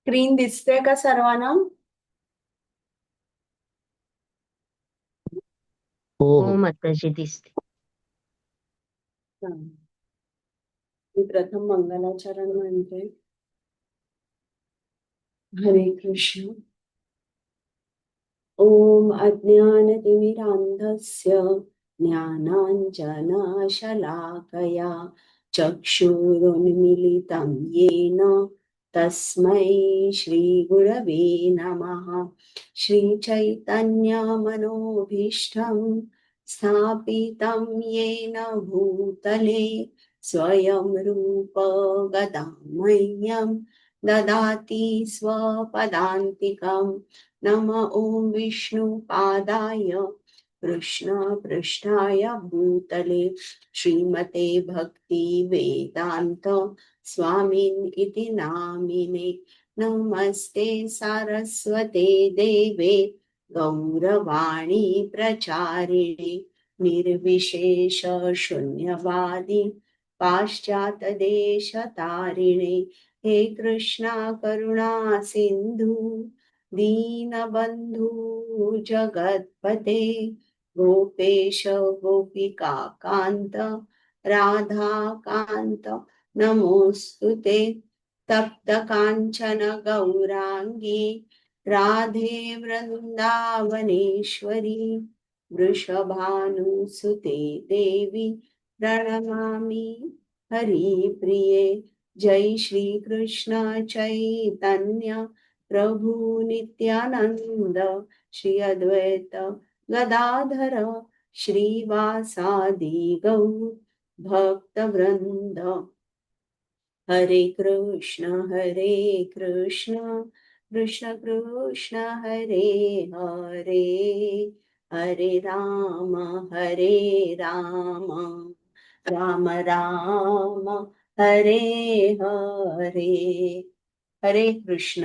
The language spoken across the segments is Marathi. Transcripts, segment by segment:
स्क्रीन दिसते का सर्वांना? हो हो हो माताजी दिसते. मी प्रथम मंगलाचरण म्हणते. हरे कृष्ण. ओम अज्ञानतिमिरान्धस्य ज्ञानाञ्जनशलाकया चक्षुरुन्मीलितं येन तस्मै श्रीगुरवे नमः. श्रीचैतन्यमनोभीष्टं स्थापितं येन भूतले स्वयं रूप गदामह्यं ददाति स्वपदान्तिकम्. नम ओं विष्णुपादाय कृष्णपृष्ठाय भूतले श्रीमते भक्ति वेदांत स्वामिन् इति नामिने. नमस्ते सारस्वते देवे गौरवाणी प्रचारिणे निर्विशेष शून्यवादी पाश्चातदेशतारिणे. हे कृष्णा करुणा सिंधु दीनबंधु जगत्पते गोपेश गोपिका कांत राधा कांत नमोस्तुते. तप्त कांचन गौरांगी राधे वृंदावनेश्वरी वृषभानुसुते देवी प्रणमामि हरिप्रिये. जय श्री कृष्ण चैतन्य प्रभु नित्यानंद श्री अद्वैत गदाधर श्रीवासादि गौर भक्त वृंद. हरे कृष्ण कृष्ण कृष्ण हरे हरे हरे राम राम राम हरे हरे. हरे कृष्ण.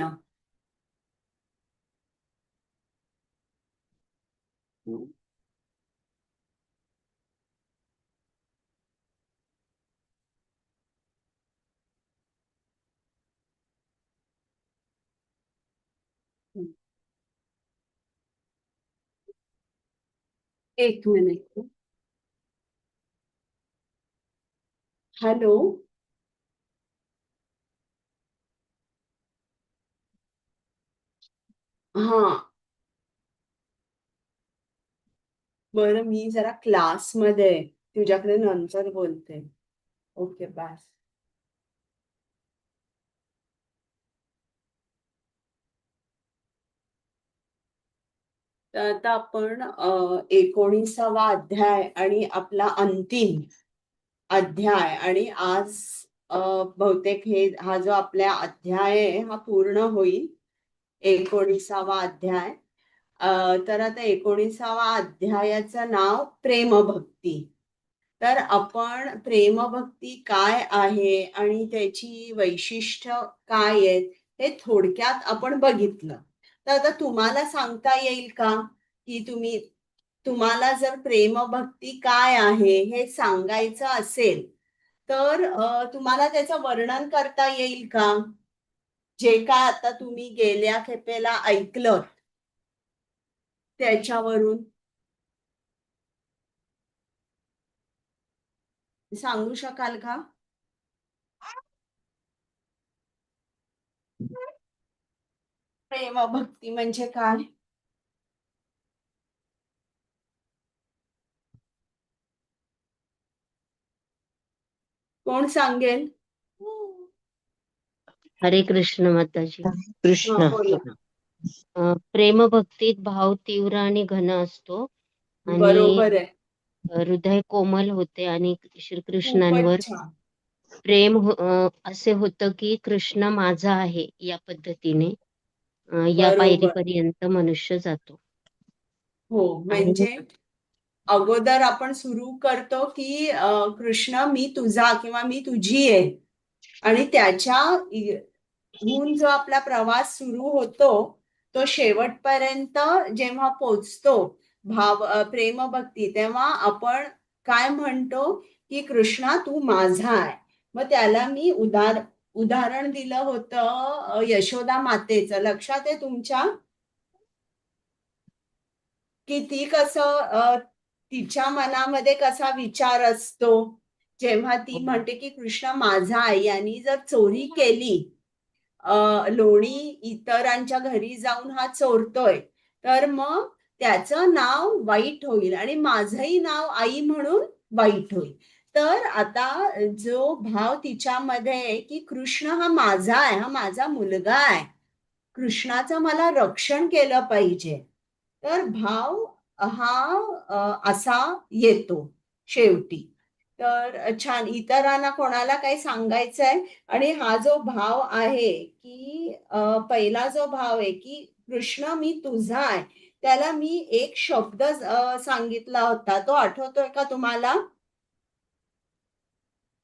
एक मिनिट. हॅलो. हा बरं, मी जरा क्लासमध्ये आहे. तुझ्याकडे नंतर बोलते. Okay bye. तर आता आपण 19वा अध्याय आणि आपला अंतिम अध्याय आणि आज बहुतेक हा जो आपला अध्याय आहे हा पूर्ण होईल. 19वा अध्याय. तर आता 19वा अध्यायाचं नाव प्रेमभक्ती. तर आपण प्रेमभक्ती काय आहे आणि त्याची वैशिष्ट्य काय आहेत हे थोडक्यात आपण बघितलं. तर आता तुम्हाला सांगता येईल का की तुम्हाला जर प्रेमभक्ती काय आहे हे सांगायचं असेल तर तुम्हाला त्याचं वर्णन करता येईल का? जे काय आता तुम्ही गेल्या खेपेला ऐकलं त्याच्यावरून सांगू शकाल का? प्रेमभक्ती म्हणजे काय? कोण सांगेल? हरे कृष्ण माताजी. कृष्ण बोला. प्रेमभक्तीत भाव तीव्र आणि घन असतो आणि बरोबर आहे. हृदय कोमल होते आणि श्रीकृष्णांवर खूपच छान. प्रेम असे होतं की कृष्ण माझा आहे या पद्धतीने या बरोबर. पायरीपर्यंत मनुष्य जातो. हो, आणि म्हणजे अगोदर आपण सुरू करतो की कृष्ण मी तुझा किंवा मी तुझी आहे आणि त्याच्याहून जो आपला प्रवास सुरू होतो तो शेवटपर्यंत जेव्हा पोचतो प्रेमभक्ती, तेव्हा आपण काय म्हणतो की कृष्णा तू माझा आहे. मग त्याला मी उदाहरण दिलं होतं यशोदा मातेचं, लक्षात आहे तुमच्या? की ती कसं तिच्या मनामध्ये कसा विचार असतो जेव्हा ती हो. म्हणते की कृष्ण माझा आहे, यांनी जर चोरी केली, लोणी इतरांच्या घरी जाऊन हा चोरतोय, तर मग त्याचं नाव वाईट होईल आणि माझंही नाव आई म्हणून वाईट होईल. तर आता जो भाव तिच्यामध्ये आहे की कृष्ण हा माझा आहे, हा माझा मुलगा आहे, कृष्णाचं मला रक्षण केलं पाहिजे, तर भाव हा असा येतो शेवटी. तर छान, इतरांना कोणाला काही सांगायचंय? आणि हा जो भाव आहे की पहिला जो भाव आहे की कृष्ण मी तुझा आहे, त्याला मी एक शब्द सांगितला होता, तो आठवतोय का तुम्हाला?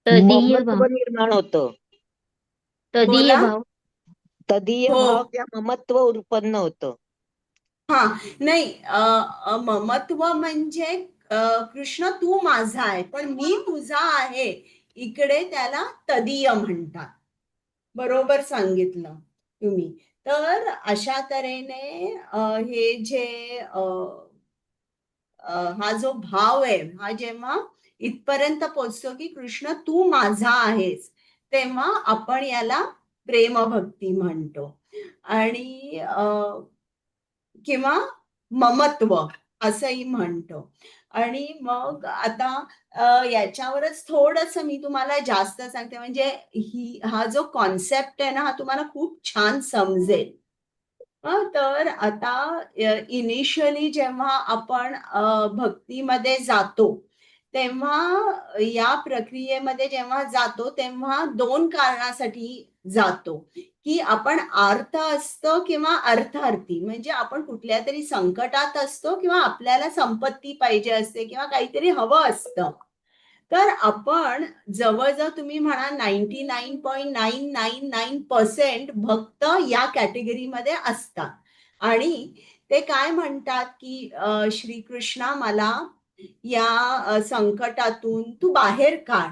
तदीय ममत्व भाव. निर्माण होतं. तदीय बोला. भाव. तदीय हो. भाव त्या ममत्व उत्पन्न होतं. हा, नाही, ममत्व म्हणजे कृष्ण तू माझा आहे पण मी तुझा आहे, इकडे त्याला तदीय म्हणतात. बरोबर सांगितलं तुम्ही. तर अशा तऱ्हेने हे जे हा जो भाव आहे, हा जेव्हा इथपर्यंत पोचतो की कृष्ण तू माझा आहेस, तेव्हा आपण याला प्रेमभक्ती म्हणतो. आणि किंवा ममत्व असंही म्हणतो. आणि मग आता याच्यावरच थोडंसं मी तुम्हाला जास्त सांगते, म्हणजे हा जो कॉन्सेप्ट आहे ना, हा तुम्हाला खूप छान समजेल. तर आता इनिशियली जेव्हा आपण भक्तीमध्ये जातो, तेव्हा या प्रक्रियेमध्ये जेव्हा जातो, तेव्हा 2 कारणासाठी जातो, की आपण आर्त असतो किंवा अर्थार्थी. म्हणजे आपण कुठल्या तरी संकटात असतो किंवा आपल्याला संपत्ती पाहिजे असते किंवा काहीतरी हवं असतं. तर आपण जवळजवळ तुम्ही म्हणा 99.999% भक्त या कॅटेगरीमध्ये असतात. आणि ते काय म्हणतात की श्रीकृष्णा मला या संकटातून तू बाहेर काढ.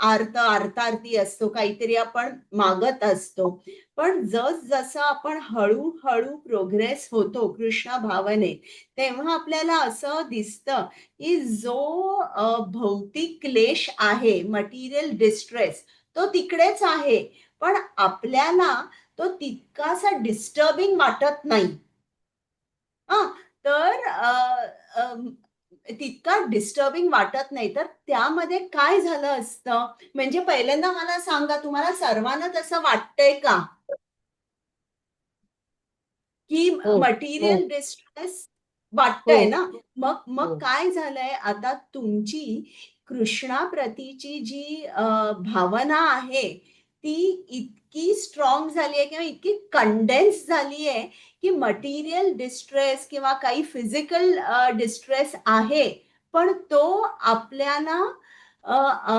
अर्थार्थी असतो, काहीतरी आपण मागत असतो. पण जसं आपण हळूहळू प्रोग्रेस होतो कृष्ण भावनेत, तेव्हा आपल्याला असं दिसतं की जो भौतिक क्लेश आहे, मटेरियल डिस्ट्रेस, तो तिकडेच आहे, पण आपल्याला तो तितकासा डिस्टर्बिंग वाटत नाही. तर तितका डिस्टर्बिंग वाटत नाही. तर त्यामध्ये काय झालं असतं, म्हणजे पहिल्यांदा मला सांगा, तुम्हाला सर्वांना तसं वाटतंय का की हो हो मटेरियल डिस्ट्रेस हो वाटतंय ना? मग मग हो. काय झालंय, आता तुमची कृष्णाप्रतीची जी भावना आहे, ती इतकी स्ट्रॉंग झाली आहे किंवा इतकी कंडेन्स झाली आहे की मटेरियल डिस्ट्रेस किंवा काही फिजिकल डिस्ट्रेस आहे, पण अ, अ,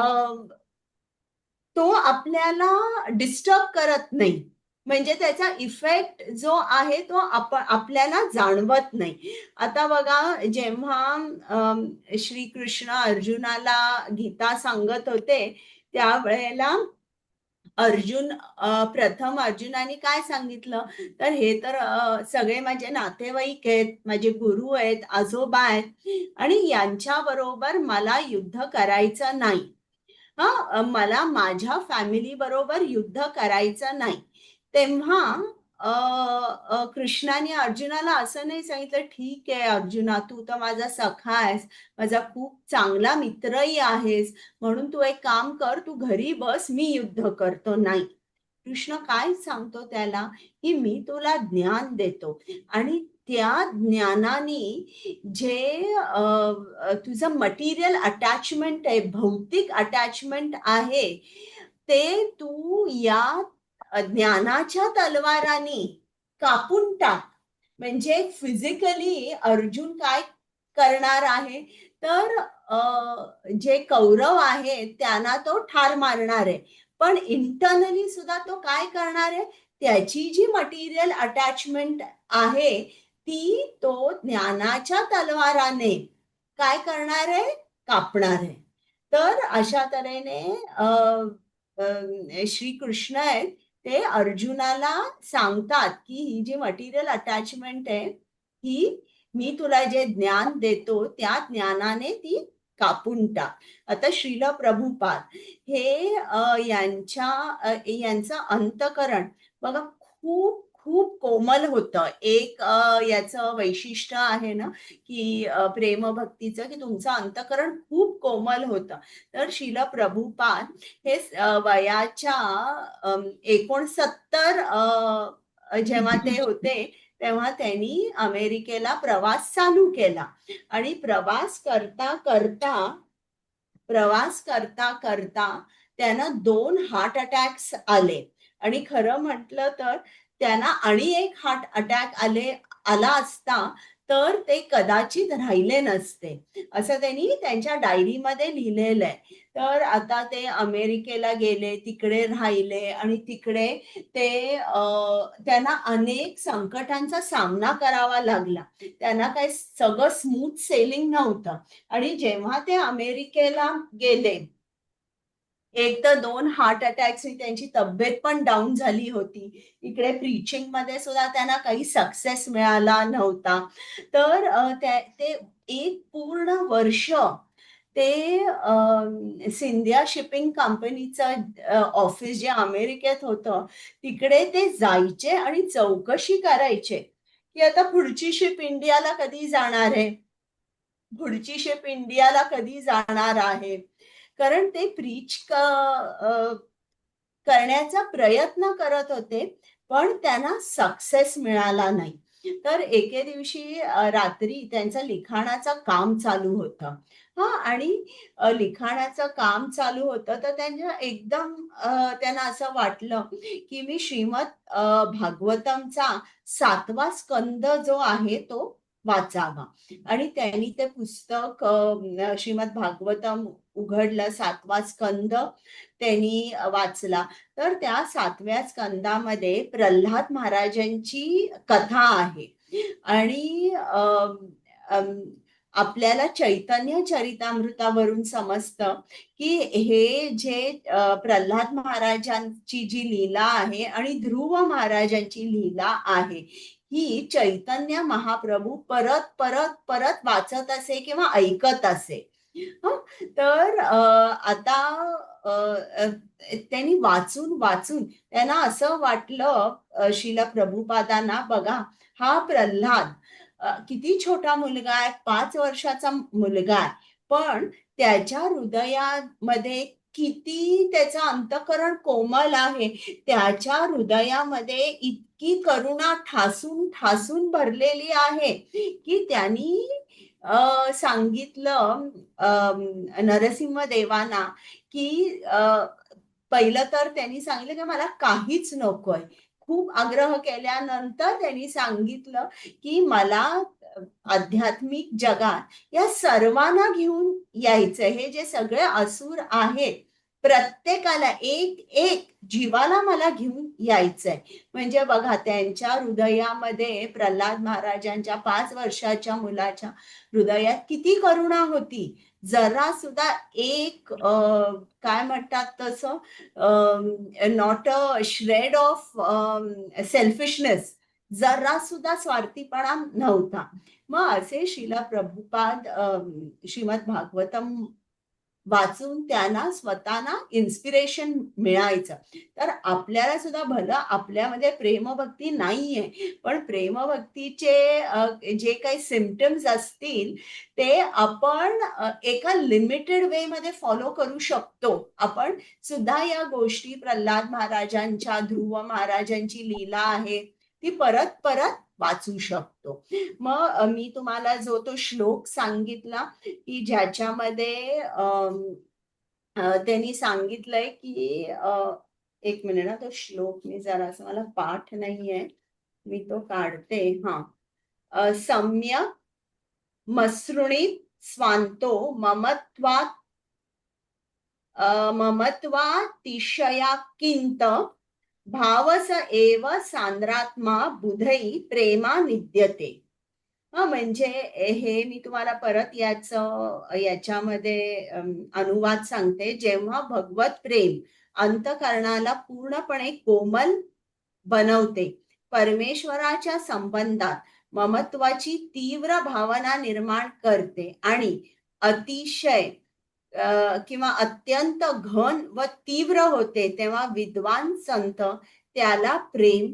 तो आपल्याला डिस्टर्ब करत नाही. म्हणजे त्याचा इफेक्ट जो आहे तो आपल्याला जाणवत नाही. आता बघा, जेव्हा श्रीकृष्ण अर्जुनाला गीता सांगत होते, त्यावेळेला प्रथम अर्जुनाने काय सांगितलं, तर हे तर सगळे माझे नातेवाईक आहेत, माझे गुरु आहेत, आजोबा आहेत आणि यांच्याबरोबर मला युद्ध करायचं नाही. मला माझ्या फॅमिली बरोबर युद्ध करायचं नाही. तेव्हा कृष्णाने अर्जुनाला असं नाही सांगितलं, ठीक आहे अर्जुना, तू तर माझा सखा आहेस, माझा खूप चांगला मित्रही आहेस, म्हणून तू एक काम कर, तू घरी बस, मी युद्ध करतो. नाही. कृष्ण काय सांगतो त्याला, की मी तुला ज्ञान देतो आणि त्या ज्ञानाने जे तुझं मटेरियल अटॅचमेंट आहे, भौतिक अटॅचमेंट आहे, ते तू या ज्ञानाच्या तलवाराने कापून टाक. म्हणजे फिजिकली अर्जुन काय करणार आहे, तर जे कौरव आहे त्यांना तो ठार मारणार आहे, पण इंटरनली सुद्धा तो काय करणार आहे, त्याची जी मटेरियल अटॅचमेंट आहे, ती तो ज्ञानाच्या तलवाराने काय करणार आहे, कापणार आहे. तर अशा तऱ्हेने श्रीकृष्ण आहेत ते अर्जुनाला सांगतात की ही जी मटेरियल अटॅचमेंट आहे ही मी तुला जे ज्ञान देतो त्या ज्ञानाने ती कापून टाक. आता श्रील प्रभुपाद हे यांचं अंतकरण बघा खूप खूप कोमल होतं. एक याचं वैशिष्ट्य आहे ना की प्रेमभक्तीचं की तुमचं अंतकरण खूप कोमल होतं. तर श्रील प्रभुपाद हे वयाच्या 69 जेव्हा ते होते तेव्हा त्यांनी अमेरिकेला प्रवास चालू केला आणि प्रवास करता करता त्यांना 2 हार्ट अटॅक्स आले आणि खरं म्हटलं तर त्यांना आणि एक हार्ट अटॅक आला असता तर ते कदाचित राहिले नसते असं त्यांनी त्यांच्या डायरीमध्ये लिहिलेलं आहे. तर आता ते अमेरिकेला गेले, तिकडे राहिले आणि तिकडे ते त्यांना अनेक संकटांचा सामना करावा लागला. त्यांना काही सगळं स्मूथ सेलिंग नव्हतं आणि जेव्हा ते अमेरिकेला गेले एक तर 2 हार्ट अटॅक्सनी त्यांची तब्येत पण डाऊन झाली होती. इकडे प्रीचिंग मध्ये सुद्धा त्यांना काही सक्सेस मिळाला नव्हता. तर ते एक पूर्ण वर्ष ते सिंधिया शिपिंग कंपनीचं ऑफिस जे अमेरिकेत होतं तिकडे ते जायचे आणि चौकशी करायचे की आता पुढची शिप इंडियाला कधी जाणार आहे, पुढची शिप इंडियाला कधी जाणार आहे. कारण ते प्रीच करण्याचा प्रयत्न करत होते पण त्यांना सक्सेस मिळाला नाही. तर एके दिवशी रात्री त्यांचं लिखाणाचं काम चालू होतं. आणि लिखाणाचं काम चालू होतं तर त्यांना एकदम त्यांना असं वाटलं की मी श्रीमद भागवतमचा 7वा स्कंद जो आहे तो वाचावा आणि त्यांनी ते पुस्तक श्रीमद भागवतम उघडलं. 7वा स्कंद त्यांनी वाचला. तर त्या 7व्या स्कंदामध्ये प्रल्हाद महाराजांची कथा आहे आणि आपल्याला चैतन्य चरितामृतावरून समजतं की हे जे प्रल्हाद महाराजांची जी लीला आहे आणि ध्रुव महाराजांची लीला आहे ही चैतन्य महाप्रभू परत परत परत वाचत असे किंवा ऐकत असे. तर आता त्यांनी वाचून वाचून त्यांना असं वाटलं श्रील प्रभुपादांना बघा हा प्रल्हाद किती छोटा मुलगा आहे, 5 वर्षाचा मुलगा आहे पण त्याच्या हृदयामध्ये किती त्याचं अंतकरण कोमल आहे. त्याच्या हृदयामध्ये इतकी करुणा ठासून ठासून भरलेली आहे की त्यांनी सांगितलं नरसिंह देवांना की पहिलं तर त्यांनी सांगितलं की मला काहीच नकोय. खूप आग्रह केल्यानंतर त्यांनी सांगितलं की मला आध्यात्मिक जगात या सर्वांना घेऊन यायचं. हे जे सगळे असुर आहेत प्रत्येकाला एक एक जीवाला मला घेऊन यायचंय. म्हणजे बघा त्यांच्या हृदयामध्ये प्रल्हाद महाराजांच्या 5 वर्षाच्या मुलाच्या हृदयात किती करुणा होती. जरा सुद्धा एक काय म्हणतात तसं not a shred of selfishness, जरा सुद्धा स्वार्थीपणा नव्हता. मग असे श्रील प्रभुपाद श्रीमद भागवतम वाचून त्यांना स्वतःला इन्स्पिरेशन मिळायचं. तर आपल्याला सुद्धा भलं आपल्यामध्ये प्रेमभक्ती नाहीये पण प्रेमभक्तीचे जे काही सिम्पटम्स असतील ते आपण एका लिमिटेड वे मध्ये फॉलो करू शकतो. आपण सुद्धा या गोष्टी प्रल्हाद महाराजांच्या ध्रुव महाराजांची लीला आहे ती परत परत वाचू शकतो. मग मी तुम्हाला जो तो श्लोक सांगितला की ज्याच्यामध्ये त्यांनी सांगितलंय की एक मिनिट ना तो श्लोक मी जरासं मला पाठ नाहीये मी तो काढते. सम्यक मसृणीत स्वांतो ममत्वातिशयाकिंत भावस एव सांद्रात्मा बुधई प्रेमा निद्यते. म्हणजे हे मी तुम्हाला परत याच्यामध्ये अनुवाद सांगते. जेव्हा भगवत प्रेम अंतःकरणाला पूर्णपणे कोमल बनवते. परमेश्वराच्या संबंधात ममत्वाची तीव्र भावना निर्माण करते आणि अतिशय किंवा अत्यंत घन व तीव्र होते, तेव्हा विद्वान संत त्याला प्रेम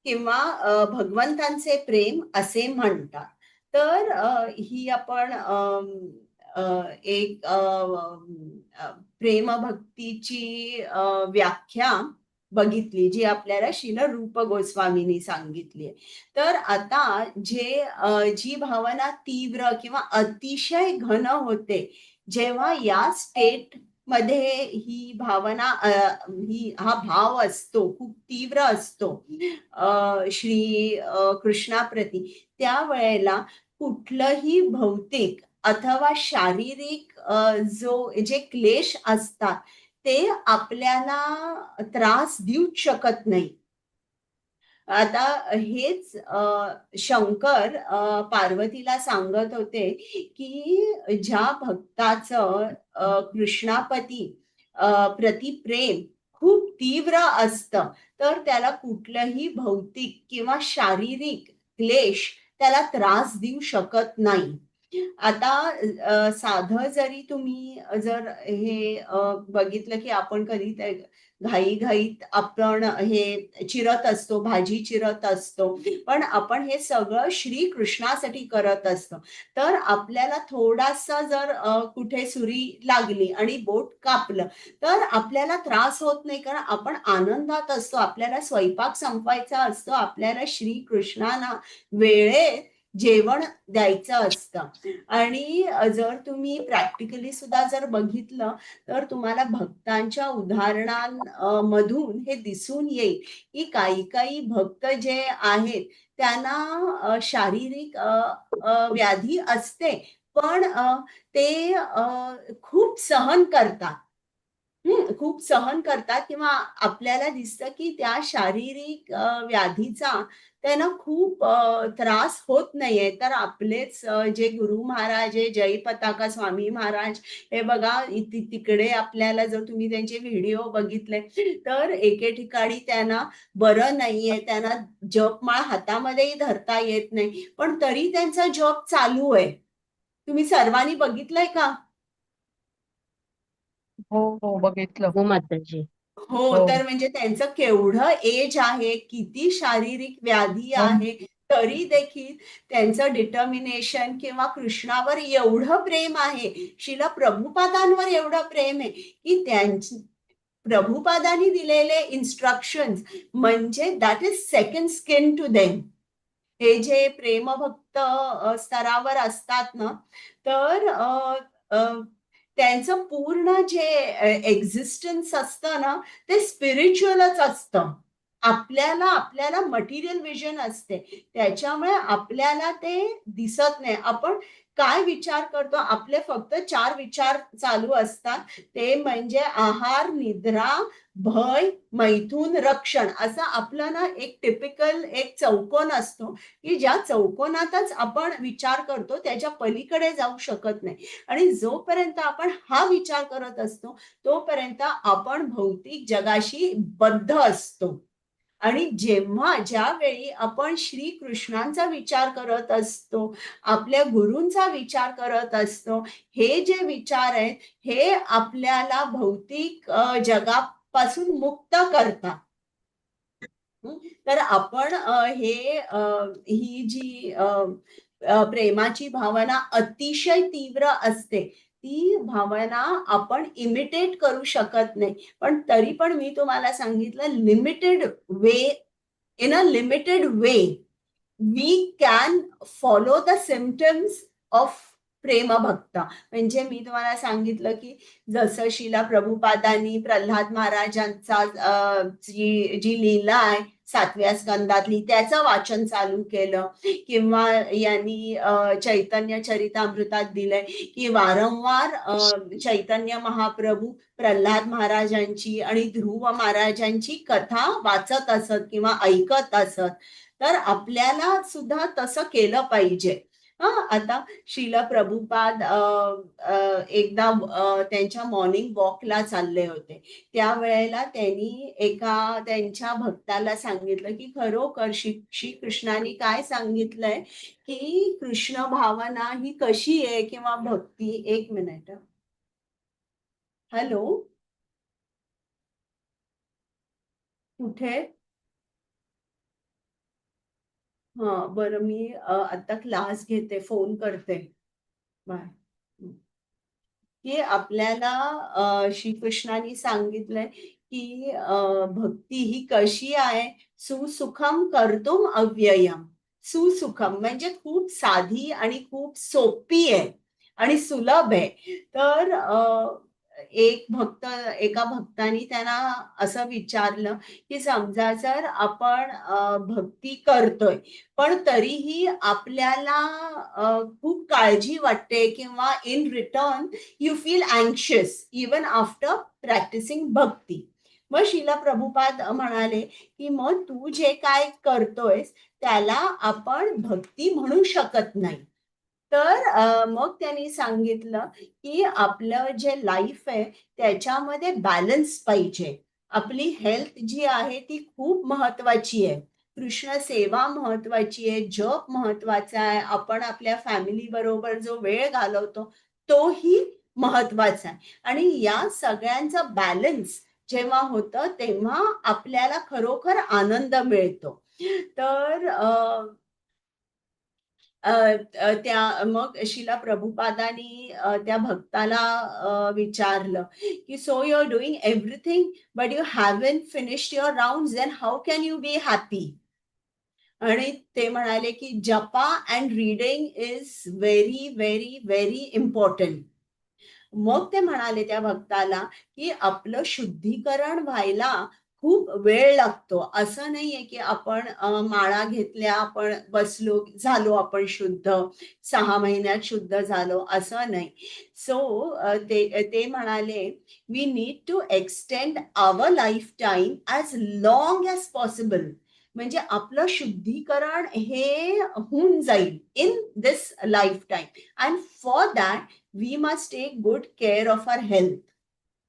किंवा भगवंतांचे प्रेम असे म्हणतात. तर ही आपण एक प्रेमभक्तीची व्याख्या बघितली, जी आपल्याला श्रील रूप गोस्वामींनी सांगितली. तर आता जी भावना तीव्र किंवा अतिशय घन होते, जेव्हा या स्टेट मध्ये ही भावना हा भाव असतो, खूप तीव्र असतो श्री कृष्णाप्रती, त्यावेळेला कुठलंही भौतिक अथवा शारीरिक जे क्लेश असतात ते आपल्याला त्रास देऊच शकत नाही. आता हेच शंकर पार्वतीला सांगत होते की ज्या भक्ताचं कृष्णापती प्रति प्रेम खूप तीव्र असतं, तर त्याला कुठलंही भौतिक किंवा शारीरिक क्लेश त्याला त्रास देऊ शकत नाही. आता साधं जरी तुम्ही जर हे बघितलं की आपण कधी घाईघाईत आपण हे चिरत असतो, भाजी चिरत असतो, पण आपण हे सगळं श्री कृष्णासाठी करत असतो. तर आपल्याला थोडासा जर कुठे सुरी लागली आणि बोट कापलं तर आपल्याला त्रास होत नाही, कारण आपण आनंदात असतो. आपल्याला स्वयंपाक संपवायचा असतो, आपल्याला श्री कृष्णाला वेळेत जेवण द्यायचं असतं. आणि जर तुम्ही प्रॅक्टिकली सुद्धा जर बघितलं तर तुम्हाला भक्तांच्या उदाहरणांमधून हे दिसून येईल की काही काही भक्त जे आहेत त्यांना शारीरिक व्याधी असते, पण ते खूप सहन करतात. खूप सहन करतात किंवा आपल्याला दिसतं की त्या शारीरिक व्याधीचा त्यांना खूप त्रास होत नाहीये. तर आपलेच जे गुरु महाराज आहे, जय पताका स्वामी महाराज, हे बघा तिकडे आपल्याला जर तुम्ही त्यांचे व्हिडिओ बघितले तर एके ठिकाणी त्यांना बरं नाहीये, त्यांना जपमाळ हातामध्येही धरता येत नाही, पण तरी त्यांचा जप चालू आहे. तुम्ही सर्वांनी बघितलंय का? हो हो बघितलं. हो माताजी. हो, हो. तर म्हणजे त्यांचं केवढं एज आहे, किती शारीरिक व्याधी हो. आहे, तरी देखील त्यांचं डिटर्मिनेशन किंवा कृष्णावर एवढं प्रेम आहे, श्रील प्रभुपादांवर एवढं प्रेम आहे की त्यांची प्रभुपादांनी दिलेले इन्स्ट्रक्शन्स म्हणजे that is second skin to them. हे जे प्रेमभक्त स्तरावर असतात ना, तर त्यांचं पूर्ण जे एक्झिस्टन्स असतं ना, ते स्पिरिच्युअलच असतं. आपल्याला मटेरियल विजन असते, त्याच्यामुळे आपल्याला ते दिसत नाही. आपण काय विचार करतो, आपले फक्त 4 विचार चालू असतात, ते म्हणजे आहार, निद्रा, भय, मैथून, रक्षण. असं आपलं ना एक टिपिकल एक चौकोन असतो की ज्या चौकोनातच आपण विचार करतो, त्याच्या पलीकडे जाऊ शकत नाही. आणि जोपर्यंत आपण हा विचार करत असतो तोपर्यंत आपण भौतिक जगाशी बद्ध असतो. आणि ज्यावेळी आपण श्री कृष्णांचा विचार करत असतो, आपल्या गुरूंचा विचार करत असतो, हे जे विचार आहेत हे आपल्याला भौतिक जगापासून मुक्त करतात. तर आपण ही जी प्रेमाची भावना अतिशय तीव्र असते, ती भावना आपण इमिटेट करू शकत नाही. पण तरी पण मी तुम्हाला सांगितलं, limited way, in a limited way we can follow the symptoms of प्रेमभक्त. म्हणजे मी तुम्हाला सांगितलं की जसं शिला प्रभुपादांनी प्रल्हाद महाराजांचा जी लीला आहे 7व्या स्कंदातली, त्याचं वाचन चालू केलं, किंवा यांनी चैतन्य चरितामृतात दिलंय की वारंवार चैतन्य महाप्रभू प्रल्हाद महाराजांची आणि ध्रुव महाराजांची कथा वाचत असत किंवा ऐकत असत. तर आपल्याला सुद्धा तसं केलं पाहिजे. आता श्रील प्रभुपाद एकदा त्यांच्या मॉर्निंग वॉकला चालले होते. त्यावेळेला त्यांनी एका त्यांच्या भक्ताला सांगितलं की खरोखर श्रीकृष्णाने काय सांगितलंय की कृष्ण भावना ही कशी आहे किंवा भक्ती. एक मिनिट. हॅलो, कुठे? बरं, मी आता क्लास घेते, फोन करते. बाय. की आपल्याला श्रीकृष्णाने सांगितलंय की भक्ती ही कशी आहे. सुसुखम कर्तुम अव्ययम. सुसुखम म्हणजे खूप साधी आणि खूप सोपी आहे आणि सुलभ आहे. तर एका भक्तानी त्यांना असं विचारलं की समजा जर आपण भक्ती करतोय पण तरीही आपल्याला खूप काळजी वाटते किंवा in return you feel anxious even after practicing भक्ती. मग श्रील प्रभुपाद म्हणाले की मग तू जे काय करतोयस त्याला आपण भक्ती म्हणू शकत नाही. तर मग त्यांनी सांगितलं की आपलं जे लाईफ आहे त्याच्यामध्ये बॅलन्स पाहिजे. आपली हेल्थ जी आहे ती खूप महत्वाची आहे. कृष्ण सेवा महत्वाची आहे, जप महत्वाचा आहे, आपण आपल्या फॅमिली बरोबर जो वेळ घालवतो तोही महत्वाचा आहे. आणि या सगळ्यांचा बॅलन्स जेव्हा होतं तेव्हा आपल्याला खरोखर आनंद मिळतो. तर त्या मग श्रील प्रभुपादांनी त्या भक्ताला विचारलं की so you are doing everything but you haven't finished your rounds, then how can you be happy. आणि ते म्हणाले की जपा and reading is very very very important. मग ते म्हणाले त्या भक्ताला की आपलं शुद्धीकरण व्हायला खूप वेळ लागतो. असं नाहीये की आपण माळा घेतल्या, आपण बसलो झालो आपण शुद्ध, 6 महिन्यात शुद्ध झालो, असं नाही. सो ते ते म्हणाले we need to extend our life time as long as possible. म्हणजे आपलं शुद्धीकरण हे होऊन जाईल in this life time. And for that we must take good care of our health,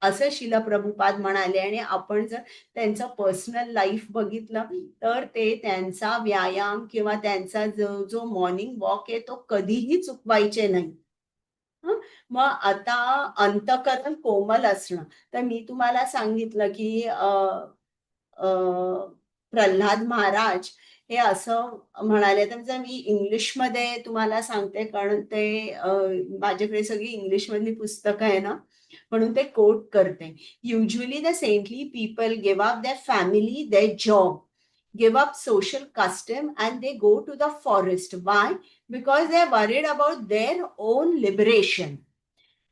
असं श्रील प्रभुपाद म्हणाले. आणि आपण जर त्यांचं पर्सनल लाईफ बघितलं तर ते त्यांचा व्यायाम किंवा त्यांचा जो जो मॉर्निंग वॉक आहे तो कधीही चुकवायचे नाही. मग आता अंतःकरण कोमल असणं, तर मी तुम्हाला सांगितलं की प्रल्हाद महाराज हे असं म्हणाले. तर जर मी इंग्लिशमध्ये तुम्हाला सांगते कारण ते माझ्याकडे सगळी इंग्लिश मधली पुस्तकं आहे ना, म्हणून ते कोट करते. Usually the saintly people give up their family, their job, give up social custom and they go to the forest. Why? Because they are worried about their own liberation.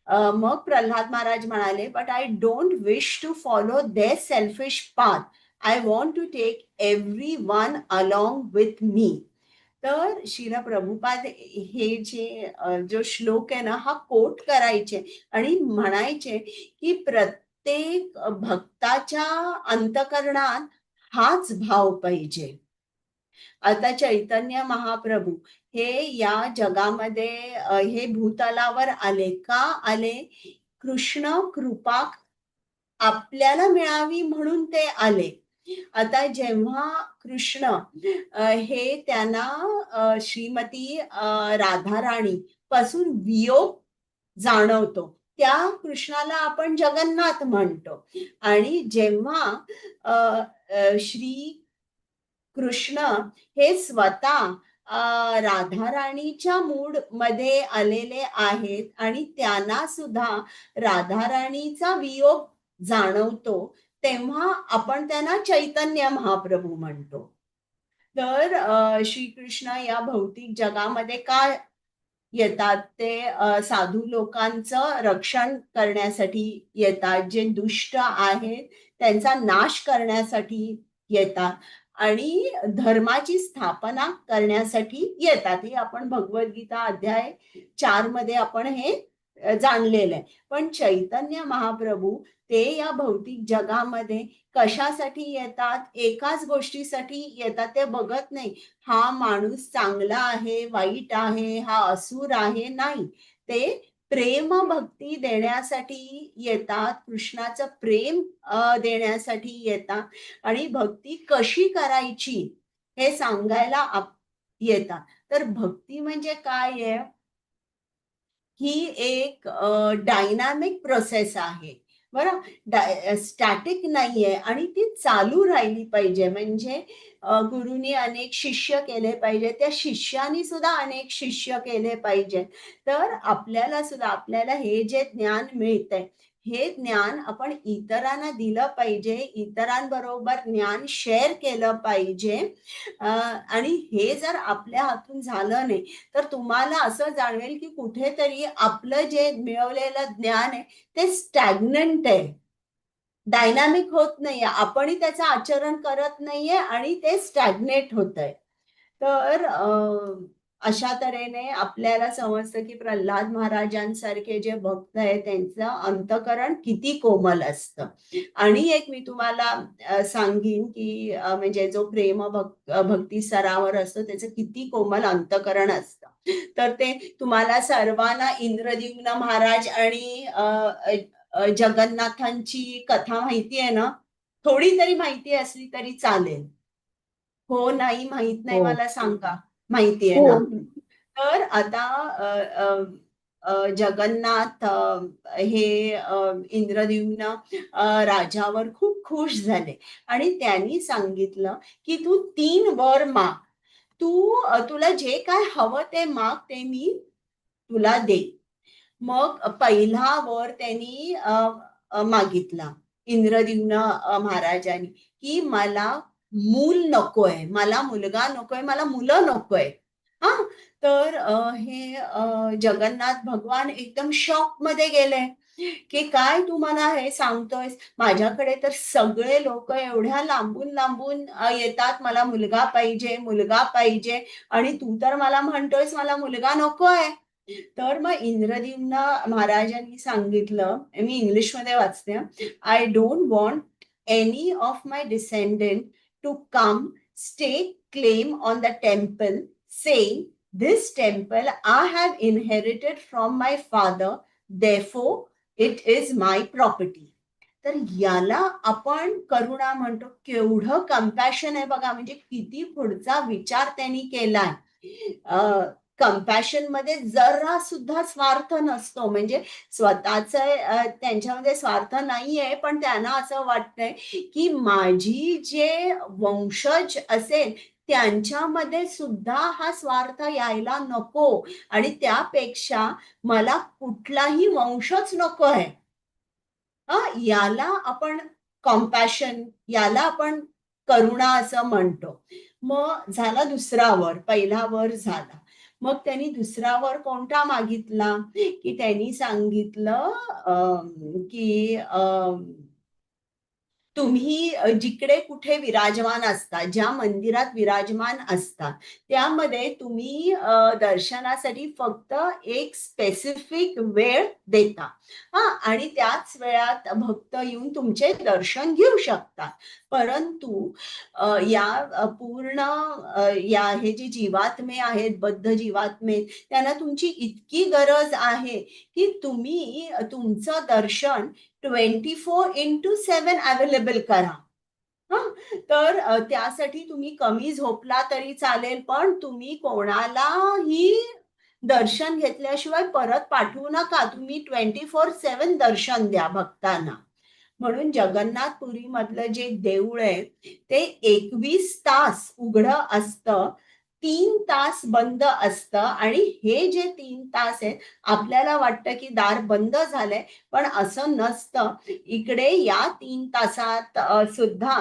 मग प्रल्हाद महाराज म्हणाले but I don't wish to follow their selfish path. I want to take everyone along with me. तर श्रील प्रभुपाद हे जे जो श्लोक आहे ना हा कोट करायचे आणि म्हणायचे की प्रत्येक भक्ताच्या अंतःकरणात हाच भाव पाहिजे. आता चैतन्य महाप्रभू हे या जगामध्ये हे भूतलावर आले. का आले? कृष्ण कृपा आपल्याला मिळावी म्हणून ते आले. आता जेव्हा कृष्ण हे त्यांना श्रीमती राधाराणी पासून वियोग जाणवतो, त्या कृष्णाला आपण जगन्नाथ म्हणतो. आणि जेव्हा श्री कृष्ण हे स्वतः राधाराणीच्या मूड मध्ये आलेले आहेत आणि त्यांना सुद्धा राधाराणीचा वियोग जाणवतो, तेव्हा आपण त्यांना चैतन्य महाप्रभू म्हणतो. तर श्रीकृष्ण या भौतिक जगामध्ये काय येतात? ते साधू लोकांचं रक्षण करण्यासाठी येतात, जे दुष्ट आहेत त्यांचा नाश करण्यासाठी येतात आणि धर्माची स्थापना करण्यासाठी येतात. हे आपण भगवद्गीता अध्याय 4 मध्ये आपण हे जाणलेलं आहे. पण चैतन्य महाप्रभू ते या भौतिक जगामध्ये कशासाठी येतात, एकाच गोष्टीसाठी येतात. ते बघत नाही हा माणूस चांगला आहे, वाईट आहे, हा असुर आहे, नाही. ते प्रेम भक्ती देण्यासाठी येतात, कृष्णाचं प्रेम देण्यासाठी येतात आणि भक्ती कशी करायची हे सांगायला येतात. तर भक्ती म्हणजे काय आहे? ही एक डायनामिक प्रोसेस आहे बरं. स्टॅटिक नाहीये आणि ती चालू राहिली पाहिजे. म्हणजे गुरुनी अनेक शिष्य केले पाहिजे, त्या शिष्यानी सुद्धा अनेक शिष्य केले पाहिजे. तर आपल्याला सुद्धा आपल्याला हे जे ज्ञान मिळतंय हे ज्ञान आपण इतरांना दिलं पाहिजे, इतरांबरोबर ज्ञान शेअर केलं पाहिजे. आणि हे जर आपल्या हातून झालं नाही तर तुम्हाला असं जाणवेल की कुठेतरी आपलं जे मिळवलेलं ज्ञान आहे ते स्टॅग्नंट आहे, डायनामिक होत नाहीये, आपणही त्याचं आचरण करत नाहीये आणि ते स्टॅग्नेट होतंय. तर अशा तऱ्हेने आपल्याला समजतं की प्रल्हाद महाराजांसारखे जे भक्त आहेत त्यांचं अंतःकरण किती कोमल असतं. आणि एक मी तुम्हाला सांगीन की म्हणजे जो भक्ती स्तरावर असतो त्याचं किती कोमल अंतःकरण असतं. तर ते तुम्हाला सर्वांना इंद्रद्युम्न महाराज आणि जगन्नाथांची कथा माहिती आहे ना? थोडी तरी माहिती असली तरी चालेल. हो, नाही, माहित नाही, हो मला सांगा. माहिती आहे हो ना? तर आता जगन्नाथ हे इंद्रद्युम्न राजावर खूप खुश झाले आणि त्यांनी सांगितलं की तू 3 वर माग. तुला जे काय हवं ते माग, ते मी तुला देईन. मग पहिला वर त्यांनी मागितला इंद्रद्युम्न महाराजांनी की मला मूल नकोय, मला मुलगा नकोय, मला मुलं नकोय. हा. तर हे जगन्नाथ भगवान एकदम शॉक मध्ये गेले की काय तू मला हे सांगतोयस, माझ्याकडे तर सगळे लोक एवढ्या लांबून लांबून येतात, मला मुलगा पाहिजे, मुलगा पाहिजे, आणि तू तर मला म्हणतोयस मला मुलगा नकोय. तर मग इंद्रद्युम्न महाराजांनी सांगितलं, मी इंग्लिशमध्ये वाचते, I don't want any of my descendant to come stake claim on the temple saying this temple I have inherited from my father, therefore it is my property. तर याला आपण करुणा म्हणतो. केवढं कम्पॅशन आहे बघा, म्हणजे किती पुढचा विचार त्यांनी केलाय. कम्पॅशन मध्ये जरा सुद्धा स्वार्थ नसतो, म्हणजे स्वतःच त्यांच्यामध्ये स्वार्थ नाहीये, पण त्यांना असं वाटतंय की माझी जे वंशज असेल त्यांच्यामध्ये सुद्धा हा स्वार्थ यायला नको, आणि त्यापेक्षा मला कुठलाही वंशच नको आहे. याला आपण कॉम्पॅशन, याला आपण करुणा असं म्हणतो. मग झाला दुसरा वर, पहिला वर झाला. मग त्यांनी दुसरा वर कोणता मागितला की त्यांनी सांगितलं की तुम्ही जिकडे कुठे विराजमान असता, ज्या मंदिरात विराजमान असता, त्यामध्ये तुम्ही दर्शनासाठी फक्त एक स्पेसिफिक वेळ देता. आणि त्याच वेळात भक्त येऊन तुमचे दर्शन घेऊ शकतात. परंतु या पूर्ण या हे जे जीवात्मे आहेत, बद्ध जीवात्मे, त्यांना तुमची इतकी गरज आहे की तुम्ही तुमचं दर्शन 24x7 अवेलेबल करा. तर त्यासाठी तुम्ही कमी झोपला तरी चालेल, पण तुम्ही कोणालाही दर्शन घेतल्याशिवाय परत पाठवू नका. तुम्ही 24x7 दर्शन द्या भक्तांना. म्हणून जगन्नाथपुरी मधलं जे देऊळ आहे ते 21 तास उघडं असतं, 3 तास बंद असतं. आणि हे जे 3 तास आहेत, आपल्याला वाटतं की दार बंद झालंय, पण असं नसतं. इकडे या 3 तासात सुद्धा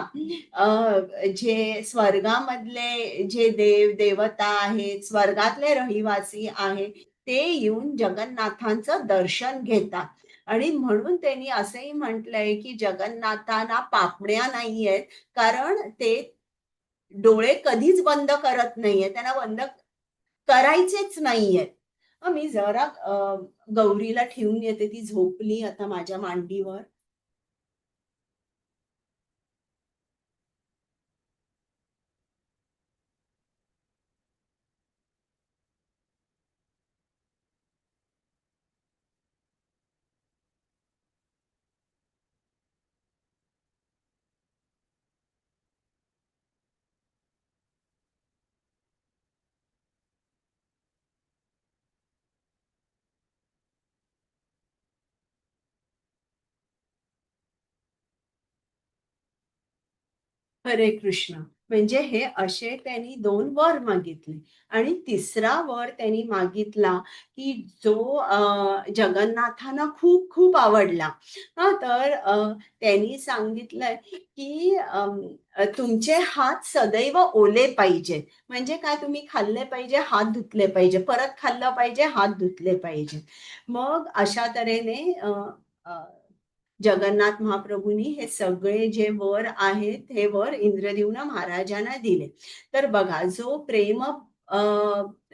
जे स्वर्गामधले जे देव देवता आहेत, स्वर्गातले रहिवासी आहेत, ते येऊन जगन्नाथांचं दर्शन घेतात. आणि म्हणून त्यांनी असंही म्हटलंय की जगन्नाथांना पापण्या नाहीयेत, कारण ते डोळे कधीच बंद करत नाहीये, त्यांना बंद करायचेच नाहीयेत. मी जरा गौरीला ठेवून येते, ती झोपली आता माझ्या मांडीवर. हरे कृष्ण. म्हणजे हे असे त्यांनी 2 वर मागितले आणि तिसरा वर त्यांनी मागितला, की जो जगन्नाथांना खूप खूप आवडला. तर त्यांनी सांगितलंय, की तुमचे हात सदैव ओले पाहिजेत. म्हणजे काय, तुम्ही खाल्ले पाहिजे, हात धुतले पाहिजे. परत खाल्लं पाहिजे, हात धुतले पाहिजे. मग अशा तऱ्हेने अ, अ, जगन्नाथ महाप्रभूंनी हे सगळे जे वर आहेत, हे वर इंद्रद्युम्न महाराजांना दिले. तर बघा, जो प्रेम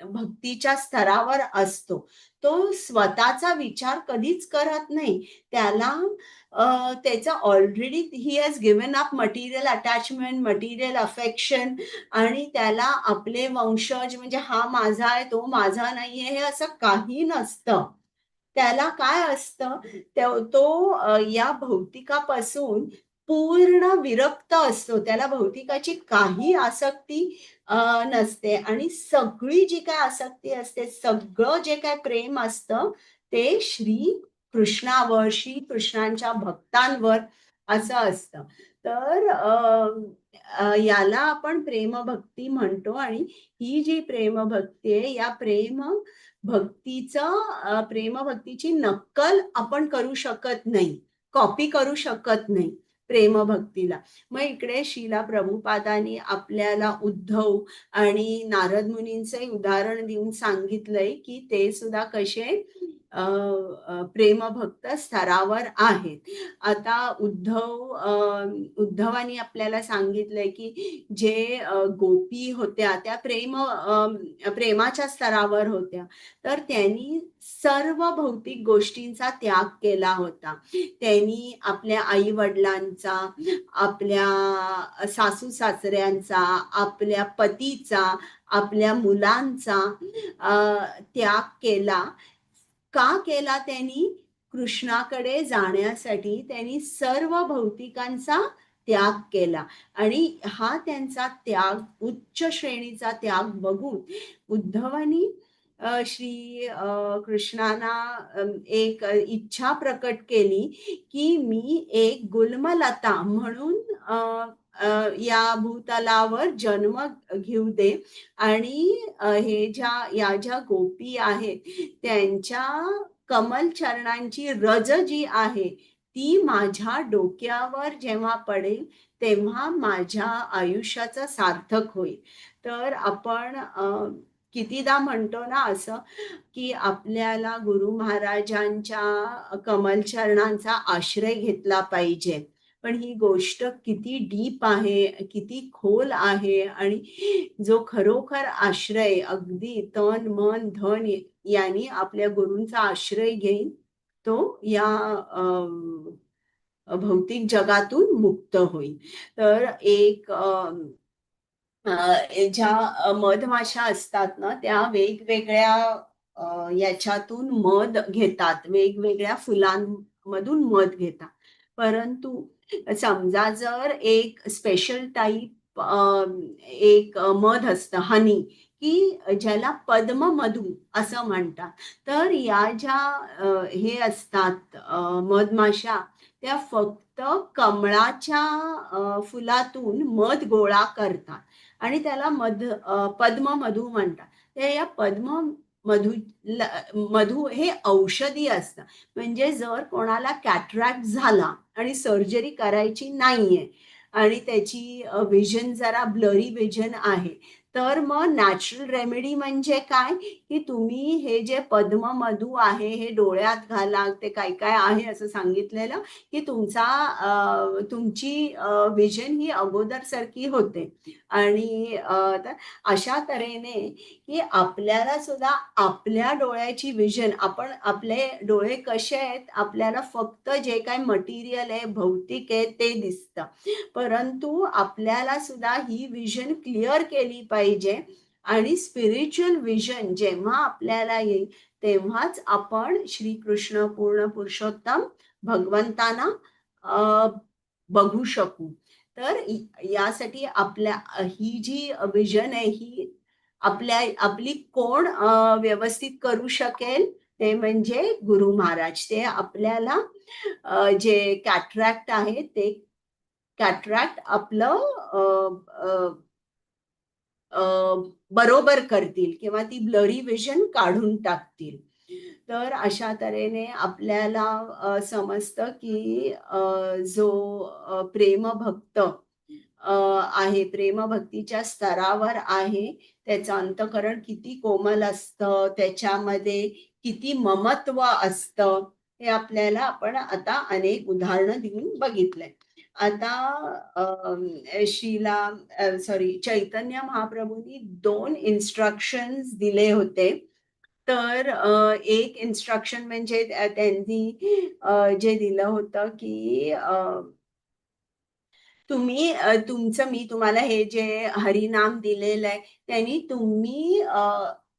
भक्तीच्या स्तरावर असतो, तो स्वतःचा विचार कधीच करत नाही. त्याला त्याचं already he has given up material attachment, material affection आणि त्याला आपले वंशज म्हणजे हा माझा आहे, तो माझा नाहीये, हे असं काही नसतं. त्याला काय असतं, तो या भौतिकापासून पूर्ण विरक्त असतो. त्याला भौतिकाची काही आसक्ती नसते आणि सगळी जी काही आसक्ती असते, सगळं जे काही प्रेम असतं, ते श्री कृष्णावर, श्री कृष्णांच्या भक्तांवर असं असतं. तर याला आपण प्रेमभक्ती म्हणतो आणि ही जी प्रेमभक्ती आहे, या प्रेमभक्तीची नक्कल आपण करू शकत नाही, कॉपी करू शकत नाही प्रेमभक्तीला. मग इकडे श्रीला प्रभुपादांनी आपल्याला उद्धव आणि नारद मुनींचे उदाहरण देऊन सांगितलंय, की ते सुद्धा कसे प्रेमभक्त स्तरावर आहेत. आता उद्धवानी आपल्याला सांगितलंय, की जे गोपी होत्या त्या प्रेमाच्या स्तरावर होत्या. तर त्यांनी सर्व भौतिक गोष्टींचा त्याग केला होता. त्यांनी आपल्या आई-वडिलांचा, आपल्या सासू-सासऱ्यांचा, आपल्या पतीचा, आपल्या मुलांचा त्याग केला. का केला त्यांनी? कृष्णाकडे जाण्यासाठी त्यांनी सर्व भौतिकांचा त्याग केला आणि हा त्यांचा त्याग, उच्च श्रेणीचा त्याग बघून उद्धवानी श्री कृष्णांना एक इच्छा प्रकट केली, की मी एक गुल्मलता म्हणून अ, या भूतलावर जन्म घेऊ दे आणि या ज्या गोपी आहेत, त्यांच्या कमल चरणांची रज जी आहे, ती माझ्या डोक्यावर जेव्हा पडेल, तेव्हा माझ्या आयुष्याचं सार्थक होईल. तर आपण कितीदा म्हणतो ना असं, की आपल्याला गुरु महाराजांच्या कमल चरणांचा आश्रय घेतला पाहिजे. पण ही गोष्ट किती डीप आहे, किती खोल आहे आणि जो खरोखर आश्रय अगदी तन, मन, धन यांनी आपल्या गुरूंचा आश्रय घेईन, तो या भौतिक जगातून मुक्त होईल. तर एक ज्या मधमाशा असतात ना, त्या वेगवेगळ्या याच्यातून मध घेतात, वेगवेगळ्या फुलांमधून मध घेतात. परंतु समजा जर एक स्पेशल टाइप एक मध असतं हनी, की ज्याला पद्ममधू असं म्हणतात. तर या ज्या हे असतात मधमाशा, त्या फक्त कमळाच्या फुलातून मध गोळा करतात आणि त्याला पद्ममधू म्हणतात. तर या मधू मधू हे औषधी असतं. म्हणजे जर कोणाला कॅटरॅक्ट झाला आणि सर्जरी करायची नाहीये आणि त्याची विजन जरा ब्लरी विजन आहे, तर मग नॅचरल रेमेडी म्हणजे काय, की तुम्ही हे जे पद्म मधू आहे हे डोळ्यात घाला, ते काय काय आहे असं सांगितलेलं, की तुमची विजन ही अगोदर सारखी होते. आणि तर अशा तऱ्हेने की आपल्याला सुद्धा आपल्या डोळ्याची विजन, आपले डोळे कसे आहेत, आपल्याला फक्त जे काय मटेरियल आहे, भौतिक आहे ते दिसतं, परंतु आपल्याला सुद्धा ही विजन क्लिअर केली पाहिजे. आणि स्पिरिच्युअल विजन जेव्हा आपल्याला येईल तेव्हाच आपण श्रीकृष्ण पूर्ण पुरुषोत्तम भगवंतांना अ, बघू शकू. तर यासाठी ही जी विजन आहे ही आपली कोण व्यवस्थित करू शकेल, ते म्हणजे गुरु महाराज. ते आपल्याला जे कॅटरॅक्ट आहे ते कॅटरॅक्ट आपलं अ, बरोबर करतील किंवा ती ब्लरी विजन काढून टाकतील. तर अशा तऱ्हेने आपल्याला समजतं की जो प्रेमभक्त आहे, प्रेमभक्तीच्या स्तरावर आहे, त्याचं अंतःकरण किती कोमल असतं, त्याच्यामध्ये किती ममत्व असतं, हे आपल्याला आपण आता अनेक उदाहरणं देऊन बघितलंय. आता चैतन्य महाप्रभूंनी 2 इन्स्ट्रक्शन्स दिले होते. तर एक इन्स्ट्रक्शन म्हणजे त्यांनी जे दिलं होतं की मी तुम्हाला हे जे हरिनाम दिलेलं आहे, त्यांनी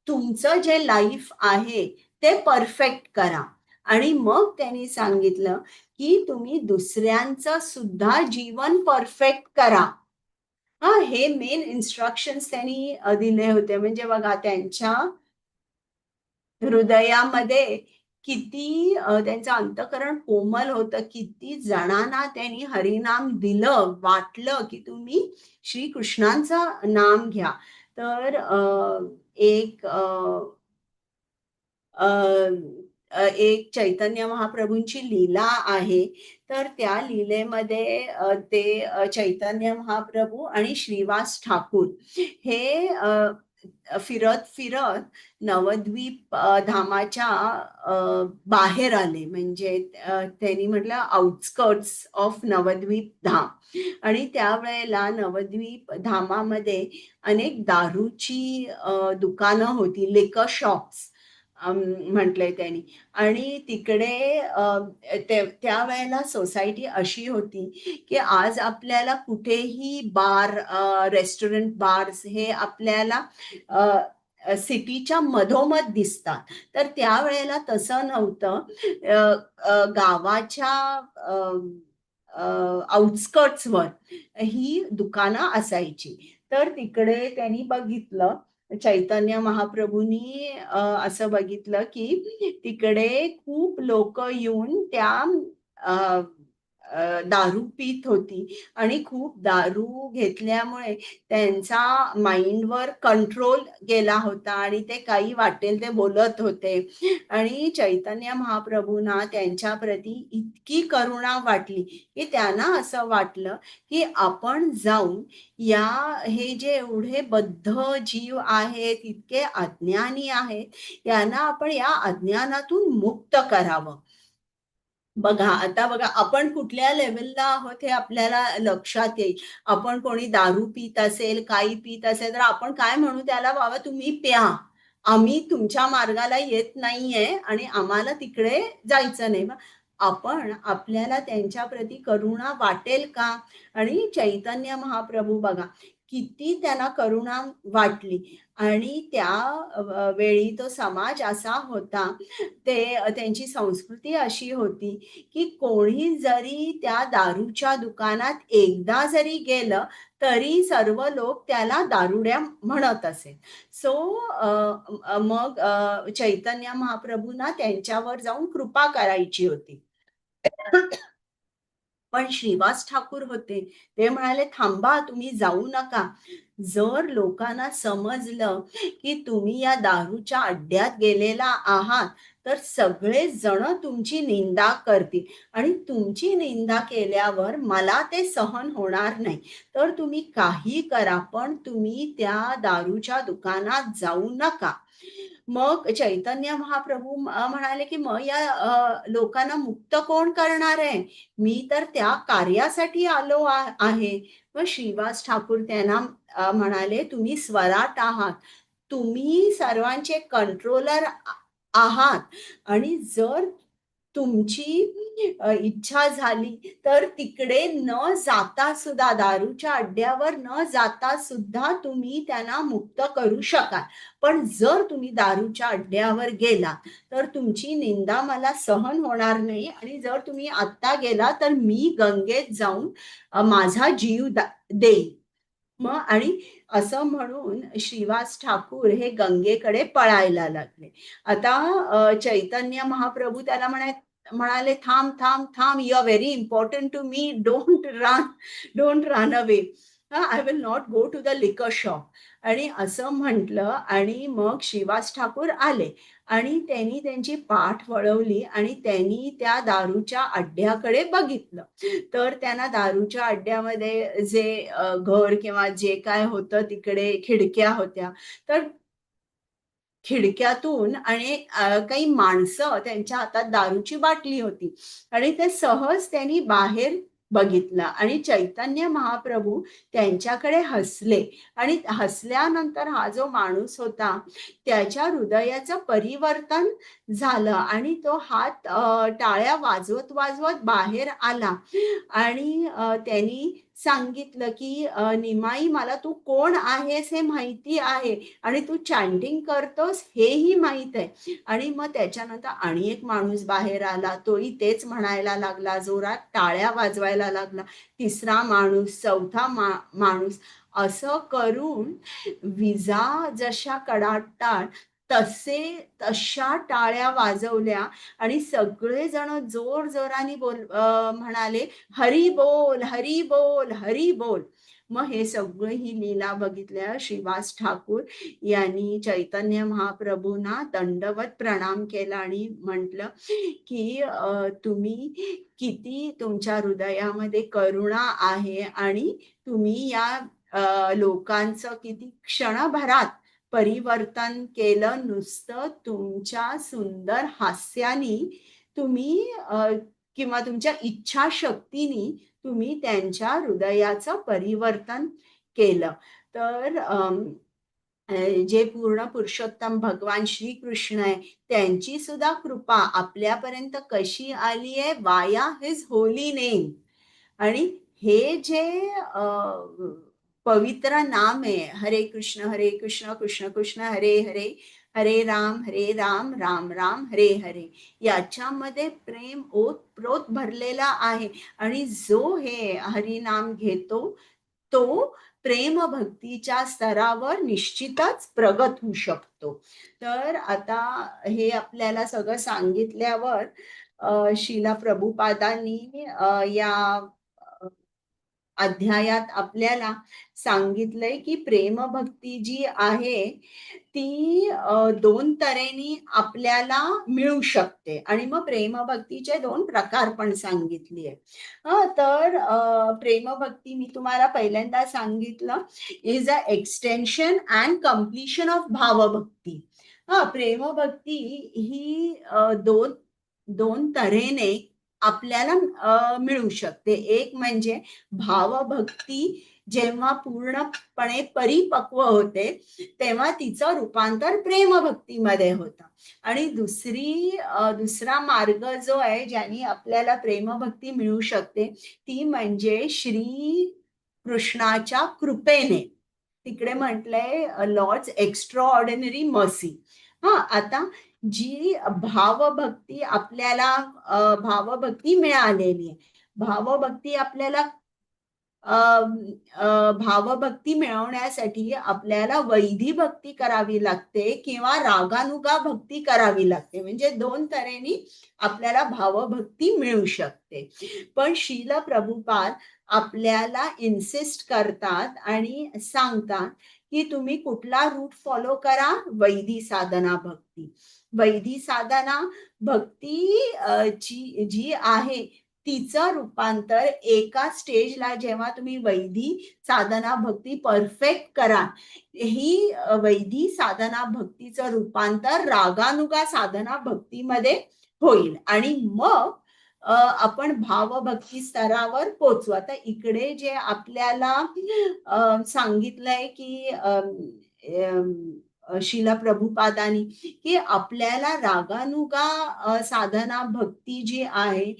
तुमचं जे लाईफ आहे ते परफेक्ट करा. आणि मग त्यांनी सांगितलं की तुम्ही दुसऱ्यांचं सुद्धा जीवन परफेक्ट करा. हे मेन इन्स्ट्रक्शन्स त्यांनी दिले होते. म्हणजे बघा त्यांच्या हृदयामध्ये किती त्यांचं अंतःकरण कोमल होतं. किती जणांना त्यांनी हरिनाम दिलं, वाटलं की तुम्ही श्रीकृष्णांचं नाम घ्या. तर अ, एक चैतन्य महाप्रभूंची लीला आहे. तर त्या लीलेमध्ये ते चैतन्य महाप्रभू आणि श्रीवास ठाकूर हे फिरत फिरत नवद्वीप धामाच्या बाहेर आले. म्हणजे त्यांनी म्हटलं आउटस्कर्ट्स ऑफ नवद्वीप धाम. आणि त्यावेळेला नवद्वीप धामामध्ये अनेक दारूची दुकानं होती, लिकर शॉप्स म्हटलंय त्यांनी. आणि तिकडे त्यावेळेला सोसायटी अशी होती की आज आपल्याला कुठेही रेस्टॉरंट बार्स हे आपल्याला सिटीच्या मधोमध दिसतात. तर त्यावेळेला तसं नव्हतं. गावाच्या आउटस्कर्ट्सवर ही दुकानं असायची. तर तिकडे त्यांनी बघितलं, चैतन्य महाप्रभूंनी असं बघितलं की तिकडे खूप लोक येऊन त्या अ, दारू पीत होती. आणि खूप दारू घेतल्यामुळे त्यांचा माइंडवर कंट्रोल गेला होता आणि ते काही वाटेल ते बोलत होते. आणि चैतन्य महाप्रभूंना त्यांच्या प्रती इतकी करुणा वाटली की त्यांना असं वाटलं की आपण जाऊन हे जे एवढे बद्ध जीव आहेत, इतके अज्ञानी आहेत, यांना आपण या अज्ञानातून मुक्त करावं. आता बघा आपण कुठल्या लेवलला आहोत हे आपल्याला लक्षात येईल. आपण कोणी दारू पीत असेल, काही पीत असेल, तर आपण काय म्हणू त्याला, बाबा तुम्ही प्या. आम्ही तुमच्या मार्गाला येत नाहीये आणि आम्हाला तिकडे जायचं नाही. मग आपल्याला त्यांच्या प्रती करुणा वाटेल का? आणि चैतन्य महाप्रभू बघा किती त्यांना करुणा वाटली. आणि त्या वेळी तो समाज असा होता, त्यांची संस्कृती अशी होती की कोणी जरी त्या दारूच्या दुकानात एकदा जरी गेलं तरी सर्व लोक त्याला दारुड्या म्हणत असेल. मग चैतन्य महाप्रभूंना त्यांच्यावर जाऊन कृपा करायची होती. पण श्रीवास ठाकूर होते, ते म्हणाले थांबा, तुम्ही जाऊ नका. जर लोकांना समजलं की तुम्ही या दारूच्या अड्ड्यात गेलेला आहात तर सगळे जण तुमची निंदा करतील आणि तुमची निंदा केल्यावर मला ते सहन होणार नाही. तर तुम्ही काही करा, पण तुम्ही त्या दारूच्या दुकानात जाऊ नका. मग चैतन्य महाप्रभू म्हणाले की मग या लोकांना मुक्त कोण करणार आहे? मी तर त्या कार्यासाठी आलो आहे. मग श्रीवास ठाकूर त्यांना म्हणाले, तुम्ही स्वराट आहात, तुम्ही सर्वांचे कंट्रोलर आहात आणि जर तुमची इच्छा झाली तर तिकडे न जाता सुद्धा, दारूच्या अड्ड्यावर न जाता सुद्धा तुम्ही त्यांना मुक्त करू शकाल. पण जर तुम्ही दारूच्या अड्ड्यावर गेला तर तुमची निंदा मला सहन होणार नाही आणि जर तुम्ही आत्ता गेला तर मी गंगेत जाऊन माझा जीव देईन. मग आणि असं म्हणून श्रीवास ठाकूर हे गंगेकडे पळायला लागले. आता चैतन्य महाप्रभू त्याला म्हणाले, थांब थांब थांब, you are very important to me, don't run away, I will not go to the liquor shop. आणि असं म्हटलं आणि मग श्रीवास ठाकूर आले आणि त्यांनी त्यांची पाठ वळवली आणि त्यांनी त्या दारूच्या अड्ड्याकडे बघितलं. तर त्यांना दारूच्या अड्ड्यामध्ये जे घर किंवा जे काय होतं तिकडे खिडक्या होत्या. तर खिडक्यातून आणि काही माणसं त्यांच्या हातात दारूची बाटली होती आणि ते सहज त्यांनी बाहेर बघितलं आणि चैतन्य महाप्रभू त्यांच्याकडे हसले आणि हसल्यानंतर हा जो माणूस होता त्याच्या हृदयाचं परिवर्तन झालं आणि तो हात टाळ्या वाजवत वाजवत बाहेर आला आणि त्यांनी सांगितलं की निमाई, मला तू कोण आहेस हे माहिती आहे आणि तू चॅन्टिंग करतोस हेही माहित आहे. आणि मग त्याच्यानंतर आणि एक माणूस बाहेर आला, तोही तेच म्हणायला लागला, जोरात टाळ्या वाजवायला लागला. तिसरा माणूस, चौथा माणूस, असं करून विजा जशा कडाडतात तशा टाळ्या वाजवल्या आणि सगळेजण जोर जोराने म्हणाले, हरी बोल, हरी बोल, हरी बोल. मग हे सगळं ही लीला बघितल्या श्रीवास ठाकूर यांनी चैतन्य महाप्रभूंना दंडवत प्रणाम केला आणि म्हटलं की तुम्ही किती, तुमच्या हृदयामध्ये करुणा आहे आणि तुम्ही या लोकांचं किती क्षणभरात परिवर्तन केलं. नुसतं तुमच्या सुंदर हास्यानी तुम्ही किंवा तुमच्या इच्छाशक्तीनी तुम्ही त्यांच्या हृदयाचं परिवर्तन केलं. तर जे पूर्ण पुरुषोत्तम भगवान श्रीकृष्ण आहे त्यांची सुद्धा कृपा आपल्यापर्यंत कशी आली आहे, वाया हिज होली नेम. आणि हे जे पवित्र नाम आहे, हरे कृष्ण कृष्ण कृष्ण हरे हरे, हरे राम राम राम हरे हरे, याच्यामध्ये प्रेम ओतप्रोत भरलेला आहे. आणि जो हे हरिनाम घेतो तो प्रेम भक्तीच्या स्तरावर निश्चितच प्रगत होऊ शकतो. तर आता हे आपल्याला सगळं सांगितल्यावर श्रीला प्रभुपादांनी या अध्यायात आपल्याला सांगितलंय की प्रेमभक्ती जी आहे ती दोन तऱ्हेने आपल्याला मिळू शकते आणि मग प्रेमभक्तीचे दोन प्रकार पण सांगितले आहे. तर प्रेमभक्ती मी तुम्हाला पहिल्यांदा सांगितलं is a extension and completion of भावभक्ती. प्रेमभक्ती ही दोन तऱ्हेने आपल्याला मिळू शकते. एक म्हणजे भावभक्ती जेव्हा पूर्णपणे परिपक्व होते तेव्हा तिचं रूपांतर प्रेमभक्तीमध्ये होतं. आणि दुसरा मार्ग जो आहे ज्याने आपल्याला प्रेमभक्ती मिळू शकते ती म्हणजे श्री कृष्णाच्या कृपेने. तिकडे म्हटलंय लॉर्ड्स एक्स्ट्रा ऑर्डिनरी मर्सी. आता जी भावभक्ती आपल्याला भावभक्ती मिळालेली आहे, भावभक्ती आपल्याला भावभक्ती मिळवण्यासाठी आपल्याला वैधी भक्ती करावी लागते किंवा रागानुगा भक्ती करावी लागते. म्हणजे दोन तऱ्हेने आपल्याला भावभक्ती मिळू शकते. पण श्रील प्रभुपाद आपल्याला इन्सिस्ट करतात आणि सांगतात की तुम्ही कुठला रूट फॉलो करा, वैदी साधना भक्ती. वैदी साधना भक्ती जी आहे तिचं रूपांतर एका स्टेजला जेव्हा तुम्ही वैदी साधना भक्ती परफेक्ट करा, ही वैदी साधना भक्तीचं रूपांतर रागानुगा साधना भक्तीमध्ये होईल आणि मग आपण भावभक्ती स्तरावर पोचू. आता इकडे जे आपल्याला सांगितलंय की शिला प्रभुपादांनी की आपल्याला रागानुगा साधना भक्ती जी आहे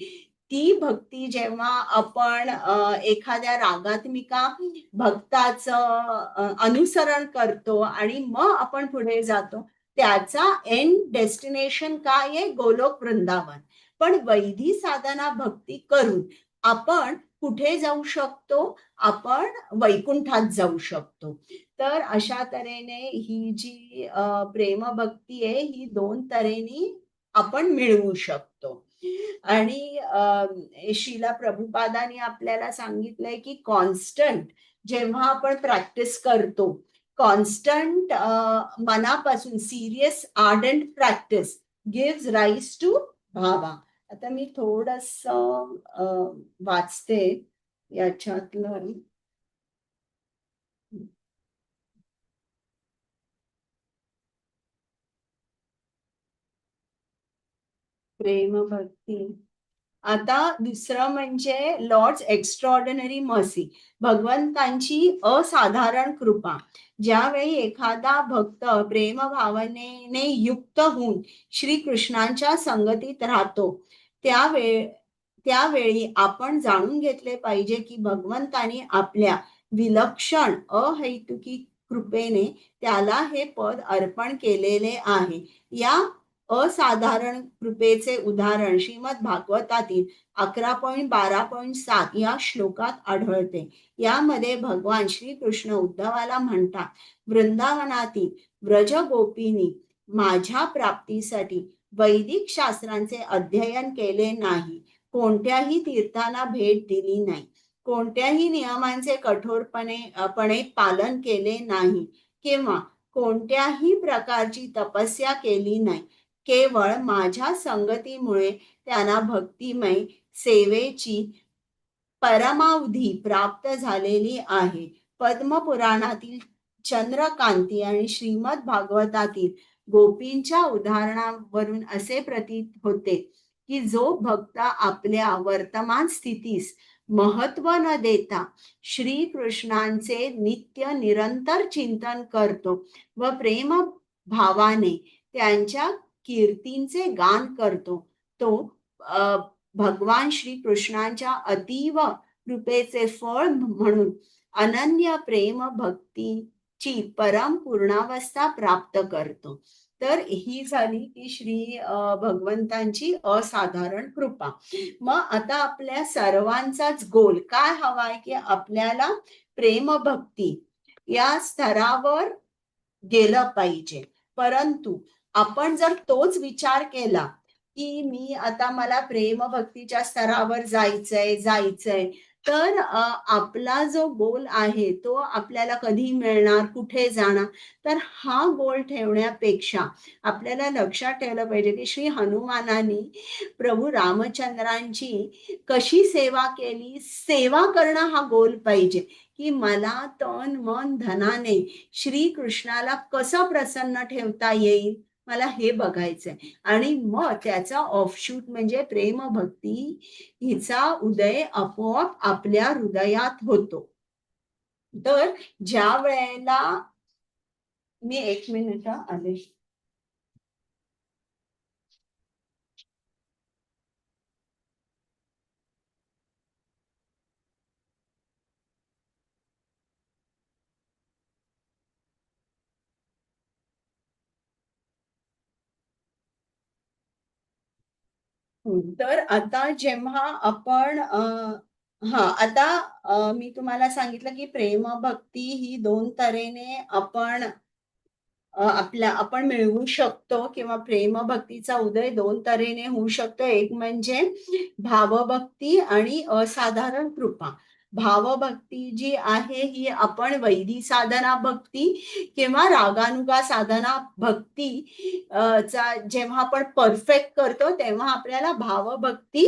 ती भक्ती जेव्हा आपण एखाद्या रागात्मिका भक्ताचं अनुसरण करतो आणि मग आपण पुढे जातो, त्याचा एंड डेस्टिनेशन काय आहे? गोलोक वृंदावन. पण वैदी साधना भक्ती करून आपण कुठे जाऊ शकतो? आपण वैकुंठात जाऊ शकतो. तर अशा तऱ्हेने ही जी प्रेमभक्ती आहे ही 2 तऱ्हेने आपण मिळवू शकतो. आणि शिला प्रभुपादांनी आपल्याला सांगितलंय की कॉन्स्टंट जेव्हा आपण प्रॅक्टिस करतो, कॉन्स्टंट मनापासून serious ardent practice gives rise to भावा. आता मी थोडंसं वाचते याच्यातलं. प्रेम भक्ती. आता दुसरं म्हणजे लॉर्ड्स एक्स्ट्राऑर्डिनरी मर्सी, भगवंतांची असाधारण कृपा. ज्यावेळी एखादा भक्त प्रेम भावनेने युक्त होऊन श्रीकृष्णांच्या संगतीत राहतो त्यावेळी आपण जाणून घेतले पाहिजे की भगवंतांनी आपल्या विलक्षण अहैतुकी कृपेने त्याला हे पद अर्पण केलेले आहे. या असाधारण कृपेचे उदाहरण श्रीमद भागवतातील 11.12.7 या श्लोकात आढळते. यामध्ये भगवान श्रीकृष्ण उद्धवाला म्हणतात, वृंदावनातील व्रजगोपींनी माझ्या प्राप्तीसाठी वैदिक शास्त्रांचे अध्ययन केले नाही, कोणत्याही तीर्थांना भेट दिली नाही, कोणत्याही नियमांचे कठोरपणे पालन केले नाही किंवा कोणत्याही प्रकारची तपस्या केली नाही. केवळ माझ्या संगतीमुळे त्यांना भक्तिमय सेवेची परमावधी प्राप्त झालेली आहे. पद्मपुराणातील चंद्रकांती आणि श्रीमद भागवतातील गोपींच्या उदाहरणावरून असे प्रतीत होते की जो भक्त आपल्या वर्तमान स्थितीस महत्व न देता श्रीकृष्णांचे नित्य निरंतर चिंतन करतो व प्रेम भावाने त्यांच्या कीर्तींचे गान करतो, तो भगवान श्रीकृष्णांच्या अतीव कृपेचे फळ म्हणून अनन्य प्रेम भक्तीची परम पूर्णावस्था प्राप्त करतो. तर ही झाली की श्री भगवंतांची असाधारण कृपा. मग आता आपल्या सर्वांचाच गोल काय हवाय की आपल्याला प्रेमभक्ती या स्तरावर गेलं पाहिजे. परंतु आपण जर तोच विचार केला की मी आता मला प्रेमभक्तीच्या स्तरावर जायचंय तर आपला जो गोल आहे तो आपल्याला कधी मिळणार, कुठे जाणार? तर हा गोल ठेवण्यापेक्षा आपल्याला लक्षात ठेवलं पाहिजे की श्री हनुमानांनी प्रभू रामचंद्रांची कशी सेवा केली. सेवा करणं हा गोल पाहिजे की मला तन मन धनाने श्रीकृष्णाला कसं प्रसन्न ठेवता येईल, मला हे बघायचंय. आणि मग त्याचा ऑफशूट म्हणजे प्रेमभक्ती हिचा उदय आपोआप आपल्या हृदयात होतो. तर ज्या वेळेला मी 1 मिनिट आले. तर आता जेव्हा आपण आता मी तुम्हाला सांगितलं की प्रेमभक्ती ही 2 तऱ्हेने आपण मिळवू शकतो किंवा प्रेमभक्तीचा उदय 2 तऱ्हेने होऊ शकतो. एक म्हणजे भावभक्ती आणि असाधारण कृपा. भावभक्ती जी आहे ही आपण वैदी साधना भक्ती किंवा रागानुगा साधना भक्ती चा जेव्हा आपण परफेक्ट करतो तेव्हा आपल्याला भावभक्ती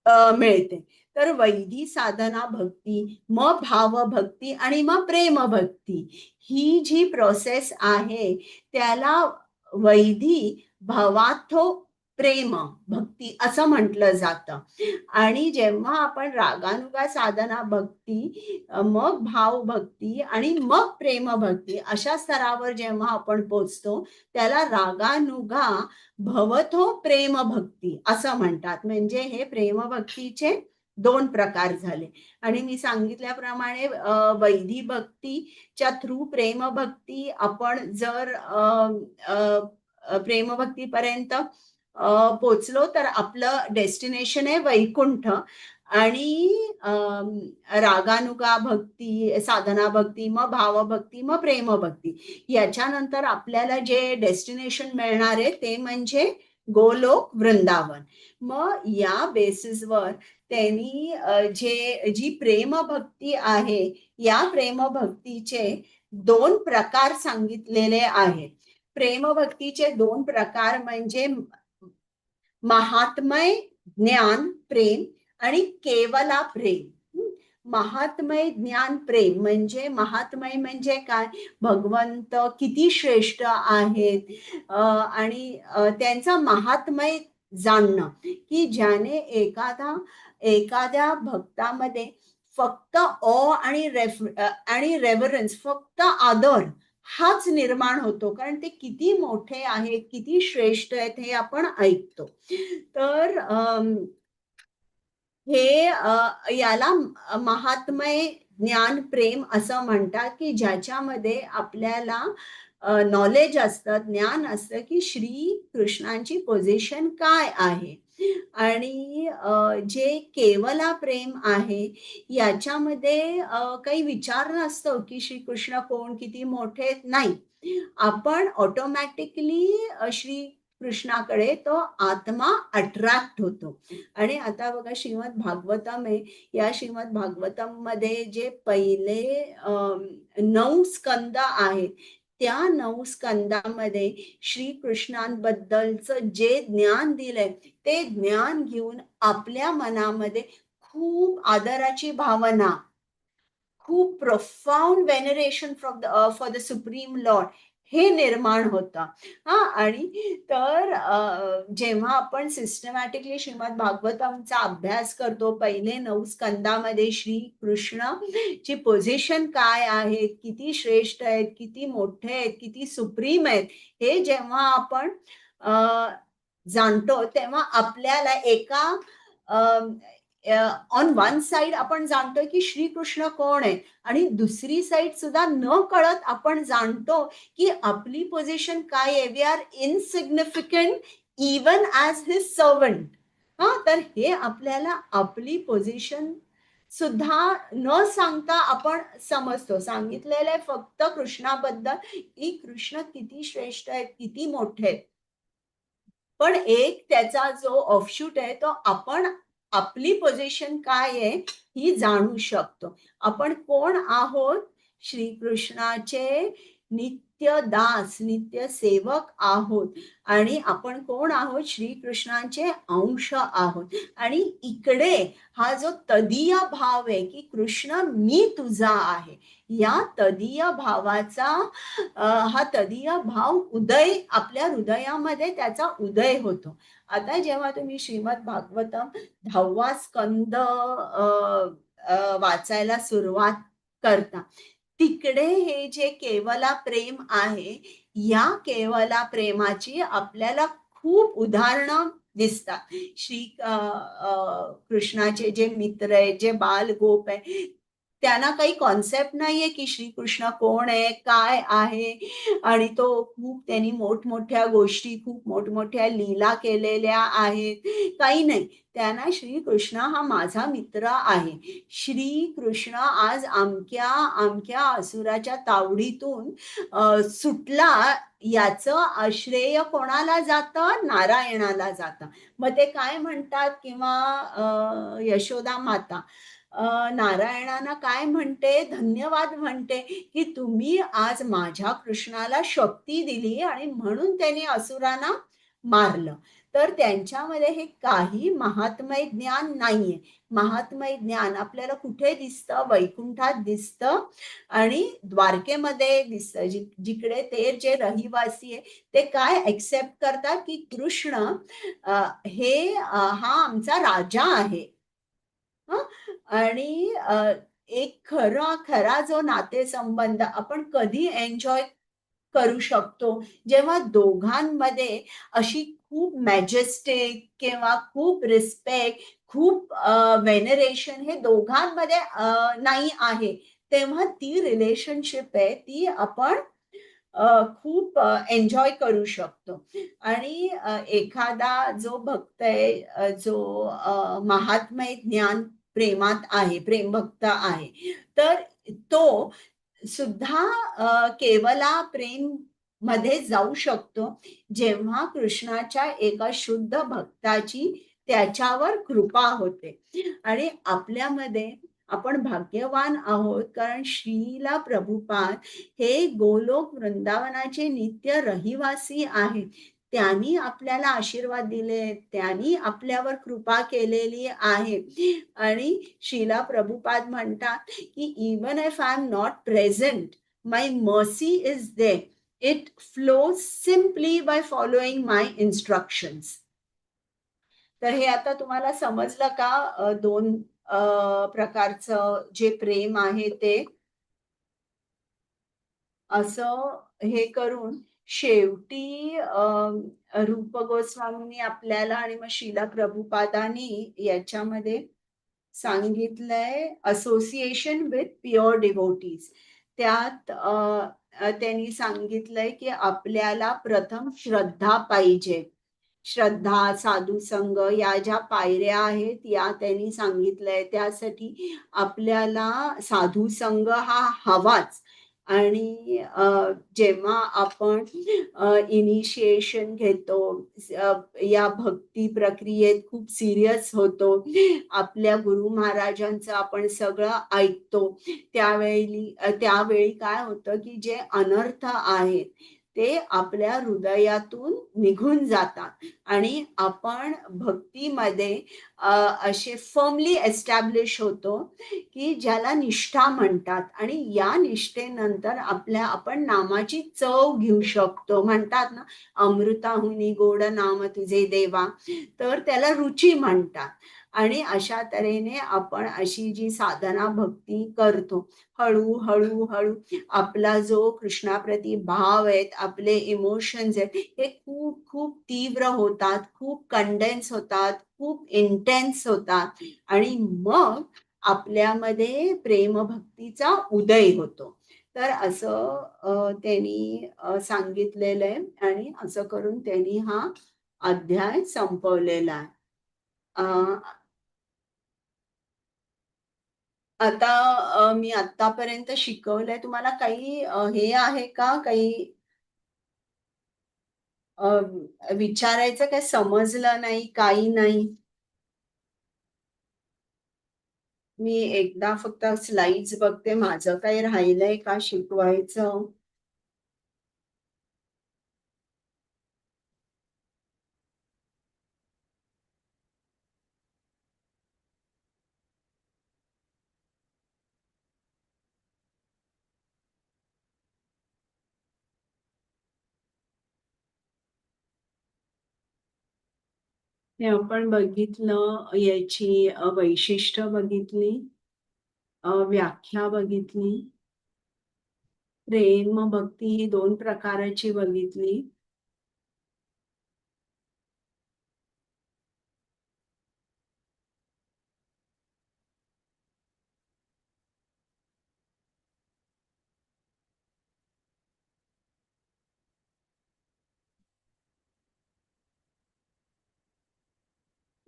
मिळते. तर वैदी साधना भक्ती, मग भावभक्ती आणि मग प्रेमभक्ती ही जी प्रोसेस आहे त्याला वैदी भवार्थो प्रेम भक्ती असं म्हटलं जातं. आणि जेव्हा आपण रागानुगा साधना भक्ती, मग भाव भक्ती आणि मग प्रेम भक्ती अशा स्तरावर जेव्हा आपण पोचतो त्याला रागानुगा भवतो प्रेम भक्ती असं म्हणतात. म्हणजे हे प्रेम भक्तीचे 2 प्रकार झाले. आणि मी सांगितल्याप्रमाणे वैदी भक्तीच्या थ्रू प्रेम भक्ती आपण जर प्रेम भक्तीपर्यंत पोचलो तर आपलं डेस्टिनेशन आहे वैकुंठ. आणि रागानुगा भक्ती, साधना भक्ती, मग भावभक्ती, मग प्रेम भक्ती याच्यानंतर आपल्याला जे डेस्टिनेशन मिळणार आहे ते म्हणजे गोलोक वृंदावन. मग या बेसिसवर त्यांनी जी प्रेमभक्ती आहे या प्रेमभक्तीचे 2 प्रकार सांगितलेले आहेत. प्रेमभक्तीचे 2 प्रकार म्हणजे महात्मय ज्ञान प्रेम आणि केवला प्रेम. महात्मय ज्ञान प्रेम म्हणजे महात्मय म्हणजे काय, भगवंत किती श्रेष्ठ आहेत आणि त्यांचा महात्मय जाणणं की ज्याने एखाद्या भक्तामध्ये फक्त आणि रेव्हरन्स, फक्त आदर हाच निर्माण होतो. कारण ते किती मोठे आहेत, किती श्रेष्ठ आहेत हे आपण ऐकतो. तर हे याला महात्मय ज्ञान प्रेम असं म्हणतात की ज्याच्यामध्ये आपल्याला नॉलेज असतं, ज्ञान असतं की श्री कृष्णांची पोझिशन काय आहे. आणि जे केवला प्रेम आहे याच्यामध्ये काही विचार नसतो की श्रीकृष्ण कोण, किती मोठे, नाही. आपण ऑटोमॅटिकली श्री कृष्णाकडे तो आत्मा अट्रॅक्ट होतो. आणि आता बघा श्रीमद भागवतम आहे, या श्रीमद भागवतम मध्ये जे पहिले 9 स्कंद आहेत त्या 9 स्कंदामध्ये श्रीकृष्णांबद्दलचं जे ज्ञान दिलंय ते ज्ञान घेऊन आपल्या मनामध्ये खूप आदराची भावना, खूप profound veneration for the supreme lord हे निर्माण होतं. आणि तर जेव्हा आपण सिस्टमॅटिकली श्रीमद भागवतमचा अभ्यास करतो, पहिले 9 स्कंदामध्ये श्री कृष्णची पोझिशन काय आहे, किती श्रेष्ठ आहेत, किती मोठे आहेत, किती सुप्रीम आहेत, हे जेव्हा आपण जाणतो तेव्हा आपल्याला एका ऑन वन साइड आपण जाणतोय की श्रीकृष्ण कोण आहे आणि दुसरी साइड सुद्धा न कळत आपण जाणतो की आपली पोझिशन काय आहे. We are insignificant even as his servant. तर हे आपल्याला आपली पोझिशन सुद्धा न सांगता आपण समजतो. सांगितलेलं आहे फक्त कृष्णाबद्दल की कृष्ण किती श्रेष्ठ आहेत, किती मोठे आहेत. पण एक त्याचा जो ऑफशूट आहे तो आपण आपली पोझिशन काय आहे ही जाणू शकतो. आपण कोण आहोत, श्रीकृष्णाचे नित्य दास, नित्य सेवक आहोत. आणि आपण कोण आहोत, श्रीकृष्णांचे अंश आहोत. आणि इकडे हा जो तदीय भाव आहे की कृष्ण मी तुझा आहे, या तदीय भावाचा हा तदीय भाव उदय आपल्या हृदयामध्ये त्याचा उदय होतो. आता जेव्हा तुम्ही श्रीमद भागवतम 10वा स्कंद वाचायला सुरुवात करता तिकडे हे जे केवला प्रेम आहे या केवला प्रेमाची आपल्याला खूप उदाहरणं दिसतात. श्री कृष्णाचे जे मित्र आहेत, जे बाल गोप आहे, त्यांना काही कॉन्सेप्ट नाहीये की श्रीकृष्ण कोण आहे, काय आहे. आणि तो खूप त्यांनी मोठमोठ्या गोष्टी, खूप मोठमोठ्या लीला केलेल्या आहेत, काही नाही. त्यांना श्रीकृष्ण हा माझा मित्र आहे. श्रीकृष्ण आज आमक्या असुराच्या तावडीतून सुटला याचं श्रेय कोणाला जातं, नारायणाला जातं. मग ते काय म्हणतात, किंवा यशोदा माता नारायणांना काय म्हणते, धन्यवाद म्हणते, की तुम्ही आज माझ्या कृष्णाला शक्ती दिली आणि म्हणून त्यांनी असुरांना मारलं. तर त्यांच्यामध्ये हे काही महात्म्य ज्ञान नाहीये. महात्म्य ज्ञान आपल्याला कुठे दिसतं? वैकुंठात दिसतं आणि द्वारकेमध्ये दिसतं. जिकडे ते जे रहिवासी आहे, ते काय एक्सेप्ट करतात, की कृष्ण हा आमचा राजा आहे. हं. आणि एक खरा जो नातेसंबंध आपण कधी एन्जॉय करू शकतो, जेव्हा दोघांमध्ये अशी खूप मॅजेस्टिक किंवा खूप रिस्पेक्ट, खूप वेनरेशन हे दोघांमध्ये नाही आहे. तेव्हा ती रिलेशनशिप आहे, ती आपण खूप एन्जॉय करू शकतो. आणि एखादा जो भक्त आहे, जो महात्म्य ज्ञान प्रेमात आहे, प्रेमभक्त आहे, तर तो सुद्धा केवला प्रेम मध्ये जाऊ शकतो, जेव्हा कृष्णाच्या एका शुद्ध भक्ताची त्याच्यावर कृपा होते. आणि आपल्यामध्ये आपण भाग्यवान आहोत, कारण श्रीला प्रभुपाद हे गोलोक वृंदावनाचे नित्य रहिवासी आहेत. त्यांनी आपल्याला आशीर्वाद दिले, त्यांनी आपल्यावर कृपा केलेली आहे. आणि श्रीला प्रभुपाद म्हणतात, की even if I am not present, my mercy is there. It flows simply by following my instructions. तर हे आता तुम्हाला समजलं का? दोन प्रकारचं जे प्रेम आहे ते. असं हे करून शेवटी रूप गोस्वामींनी आपल्याला आणि मग श्रीला प्रभुपादांनी याच्यामध्ये सांगितलंय असोसिएशन विथ प्युअर डिव्होटीज. त्यात त्यांनी सांगितलंय की आपल्याला प्रथम श्रद्धा पाहिजे. श्रद्धा, साधू संघ या ज्या पायऱ्या आहेत या त्यांनी सांगितलंय. त्यासाठी आपल्याला साधू संघ हा हवाच. आणि जेव्हा आपण इनिशिएशन घेतो, या भक्ती प्रक्रियेत खूप सिरियस होतो, आपल्या गुरु महाराजांचं आपण सगळं ऐकतो, त्यावेळी काय होतं, की जे अनर्थ आहेत ते आपल्या हृदयातून निघून जातात आणि आपण भक्तीमध्ये असे फर्मली एस्टॅब्लिश होतो, की ज्याला निष्ठा म्हणतात. आणि या निष्ठेनंतर आपण नामाची चव घेऊ शकतो. म्हणतात ना, अमृताहुनी गोड नाम तुझे देवा, तर त्याला रुची म्हणतात. आणि अशा तऱ्हेने आपण अशी जी साधना भक्ती करतो, हळू आपला जो कृष्णाप्रती भाव आहेत, आपले इमोशन्स आहेत, हे खूप खूप तीव्र होतात, खूप कंडेन्स होतात, खूप इंटेन्स होतात. आणि मग आपल्यामध्ये प्रेमभक्तीचा उदय होतो. तर असं त्यांनी सांगितलेलं आहे आणि असं करून त्यांनी हा अध्याय संपवलेला आहे. आता मी आतापर्यंत शिकवलंय, तुम्हाला काही हे आहे का, काही विचारायचं, काय समजलं नाही, काही नाही? मी एकदा फक्त स्लाइड्स बघते, माझं काही राहिलंय का शिकवायचं? हे आपण बघितलं, याची वैशिष्ट्य बघितली, व्याख्या बघितली, प्रेम भक्ती ही 2 प्रकाराची बघितली.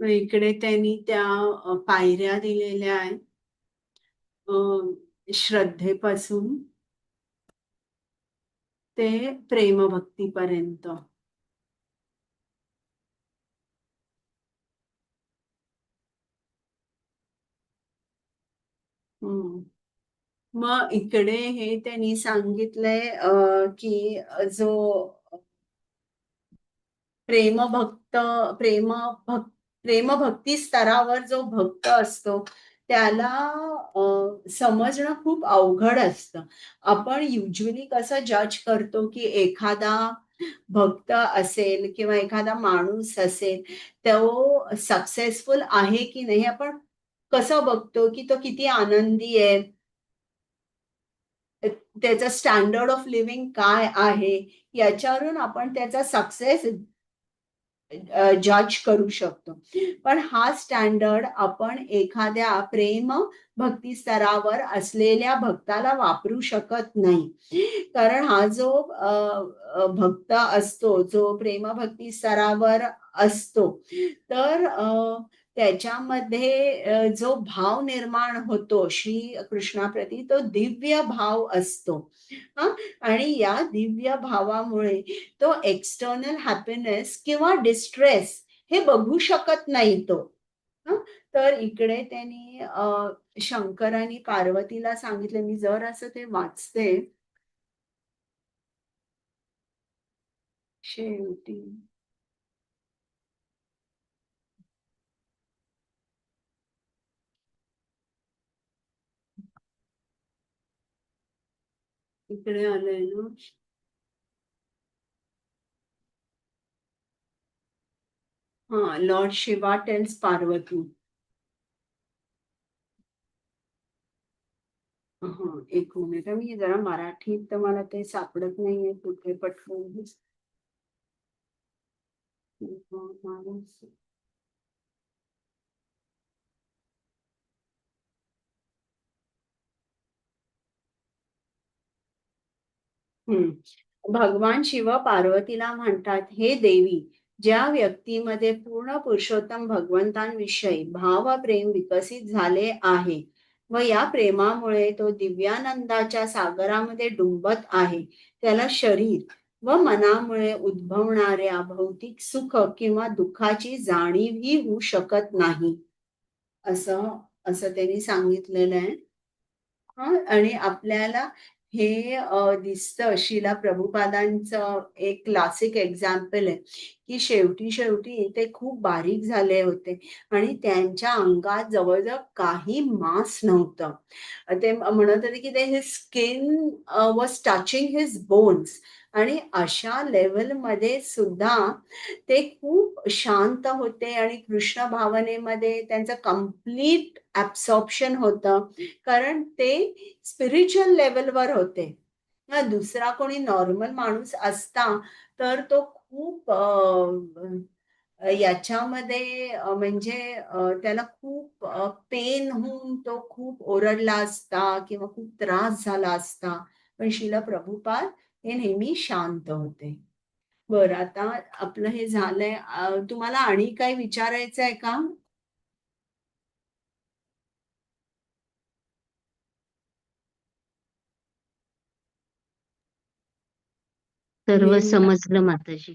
मग इकडे त्यांनी त्या पायऱ्या दिलेल्या आहेत. श्रद्धेपासून ते प्रेमभक्तीपर्यंत. हम्म. मग इकडे हे त्यांनी सांगितलंय की जो प्रेमभक्त प्रेम भक प्रेमभक्ती स्तरावर जो भक्त असतो त्याला समजणं खूप अवघड असतं. आपण युजली कसं जज करतो की एखादा भक्त असेल किंवा एखादा माणूस असेल तो सक्सेसफुल आहे की नाही आपण कसं बघतो की तो किती आनंदी आहे, त्याचं स्टँडर्ड ऑफ लिव्हिंग काय आहे याच्यावरून आपण त्याचा सक्सेस जज करू शकतो. पण हा स्टँडर्ड आपण एखाद्या प्रेम भक्ती स्तरावर असलेल्या भक्ताला वापरू शकत नाही. कारण हा जो भक्त असतो, जो प्रेम भक्ती स्तरावर असतो, तर त्याच्यामध्ये जो भाव निर्माण होतो श्री कृष्णाप्रती तो दिव्य भाव असतो. हां, आणि या दिव्य भावामुळे तो एक्सटर्नल हॅपीनेस किंवा डिस्ट्रेस हे बघू शकत नाही तो. हं. तर इकडे त्यांनी शंकराने पार्वतीला सांगितलं, मी जरासं ते वाचते. शेवटी इकडे आलंय ना. हां, लॉर्ड शिवा टेल्स पार्वती. हां, एक मिनिट मी जरा मराठीत तर मला ते सापडत नाहीये कुठे पटकन. हं. भगवान शिव पार्वतीला म्हणतात, "हे देवी, ज्या व्यक्तीमध्ये पूर्ण पुरुषोत्तम भगवंतांविषयी भावप्रेम विकसित झाले आहे व या प्रेमामुळे तो दिव्यानंदाच्या सागरामध्ये डुंबत आहे, त्याला शरीर व मनामुळे उद्भवणाऱ्या भौतिक सुख किंवा दुःखाची जाणीवही होऊ शकत नाही." असं असं त्यांनी सांगितलेलं आहे. हां, आणि आपल्याला हे दिसतं शिला प्रभुपादांचं एक क्लासिक एक्झाम्पल आहे, की शेवटी ते खूप बारीक झाले होते आणि त्यांच्या अंगात जवळ-जवळ काही मांस नव्हतं. ते म्हणत होते, की ते हिज स्किन वाज टचिंग हिज बोन्स आणि अशा लेव्हलमध्ये सुद्धा ते खूप शांत होते आणि कृष्ण भावनेमध्ये त्यांचं कंप्लीट ॲब्सॉर्प्शन होतं. कारण ते स्पिरिच्युअल लेव्हलवर होते. हां, दुसरा कोणी नॉर्मल माणूस असता, तर तो खूप याच्यामध्ये म्हणजे त्याला खूप पेन होऊन तो खूप ओरडला असता किंवा खूप त्रास झाला असता. पण श्रील प्रभुपाद हे नेहमी शांत होते. बरं, आता आपलं हे झालंय. तुम्हाला आणि काही विचारायचं आहे का? सर्व हे समजलं माताजी.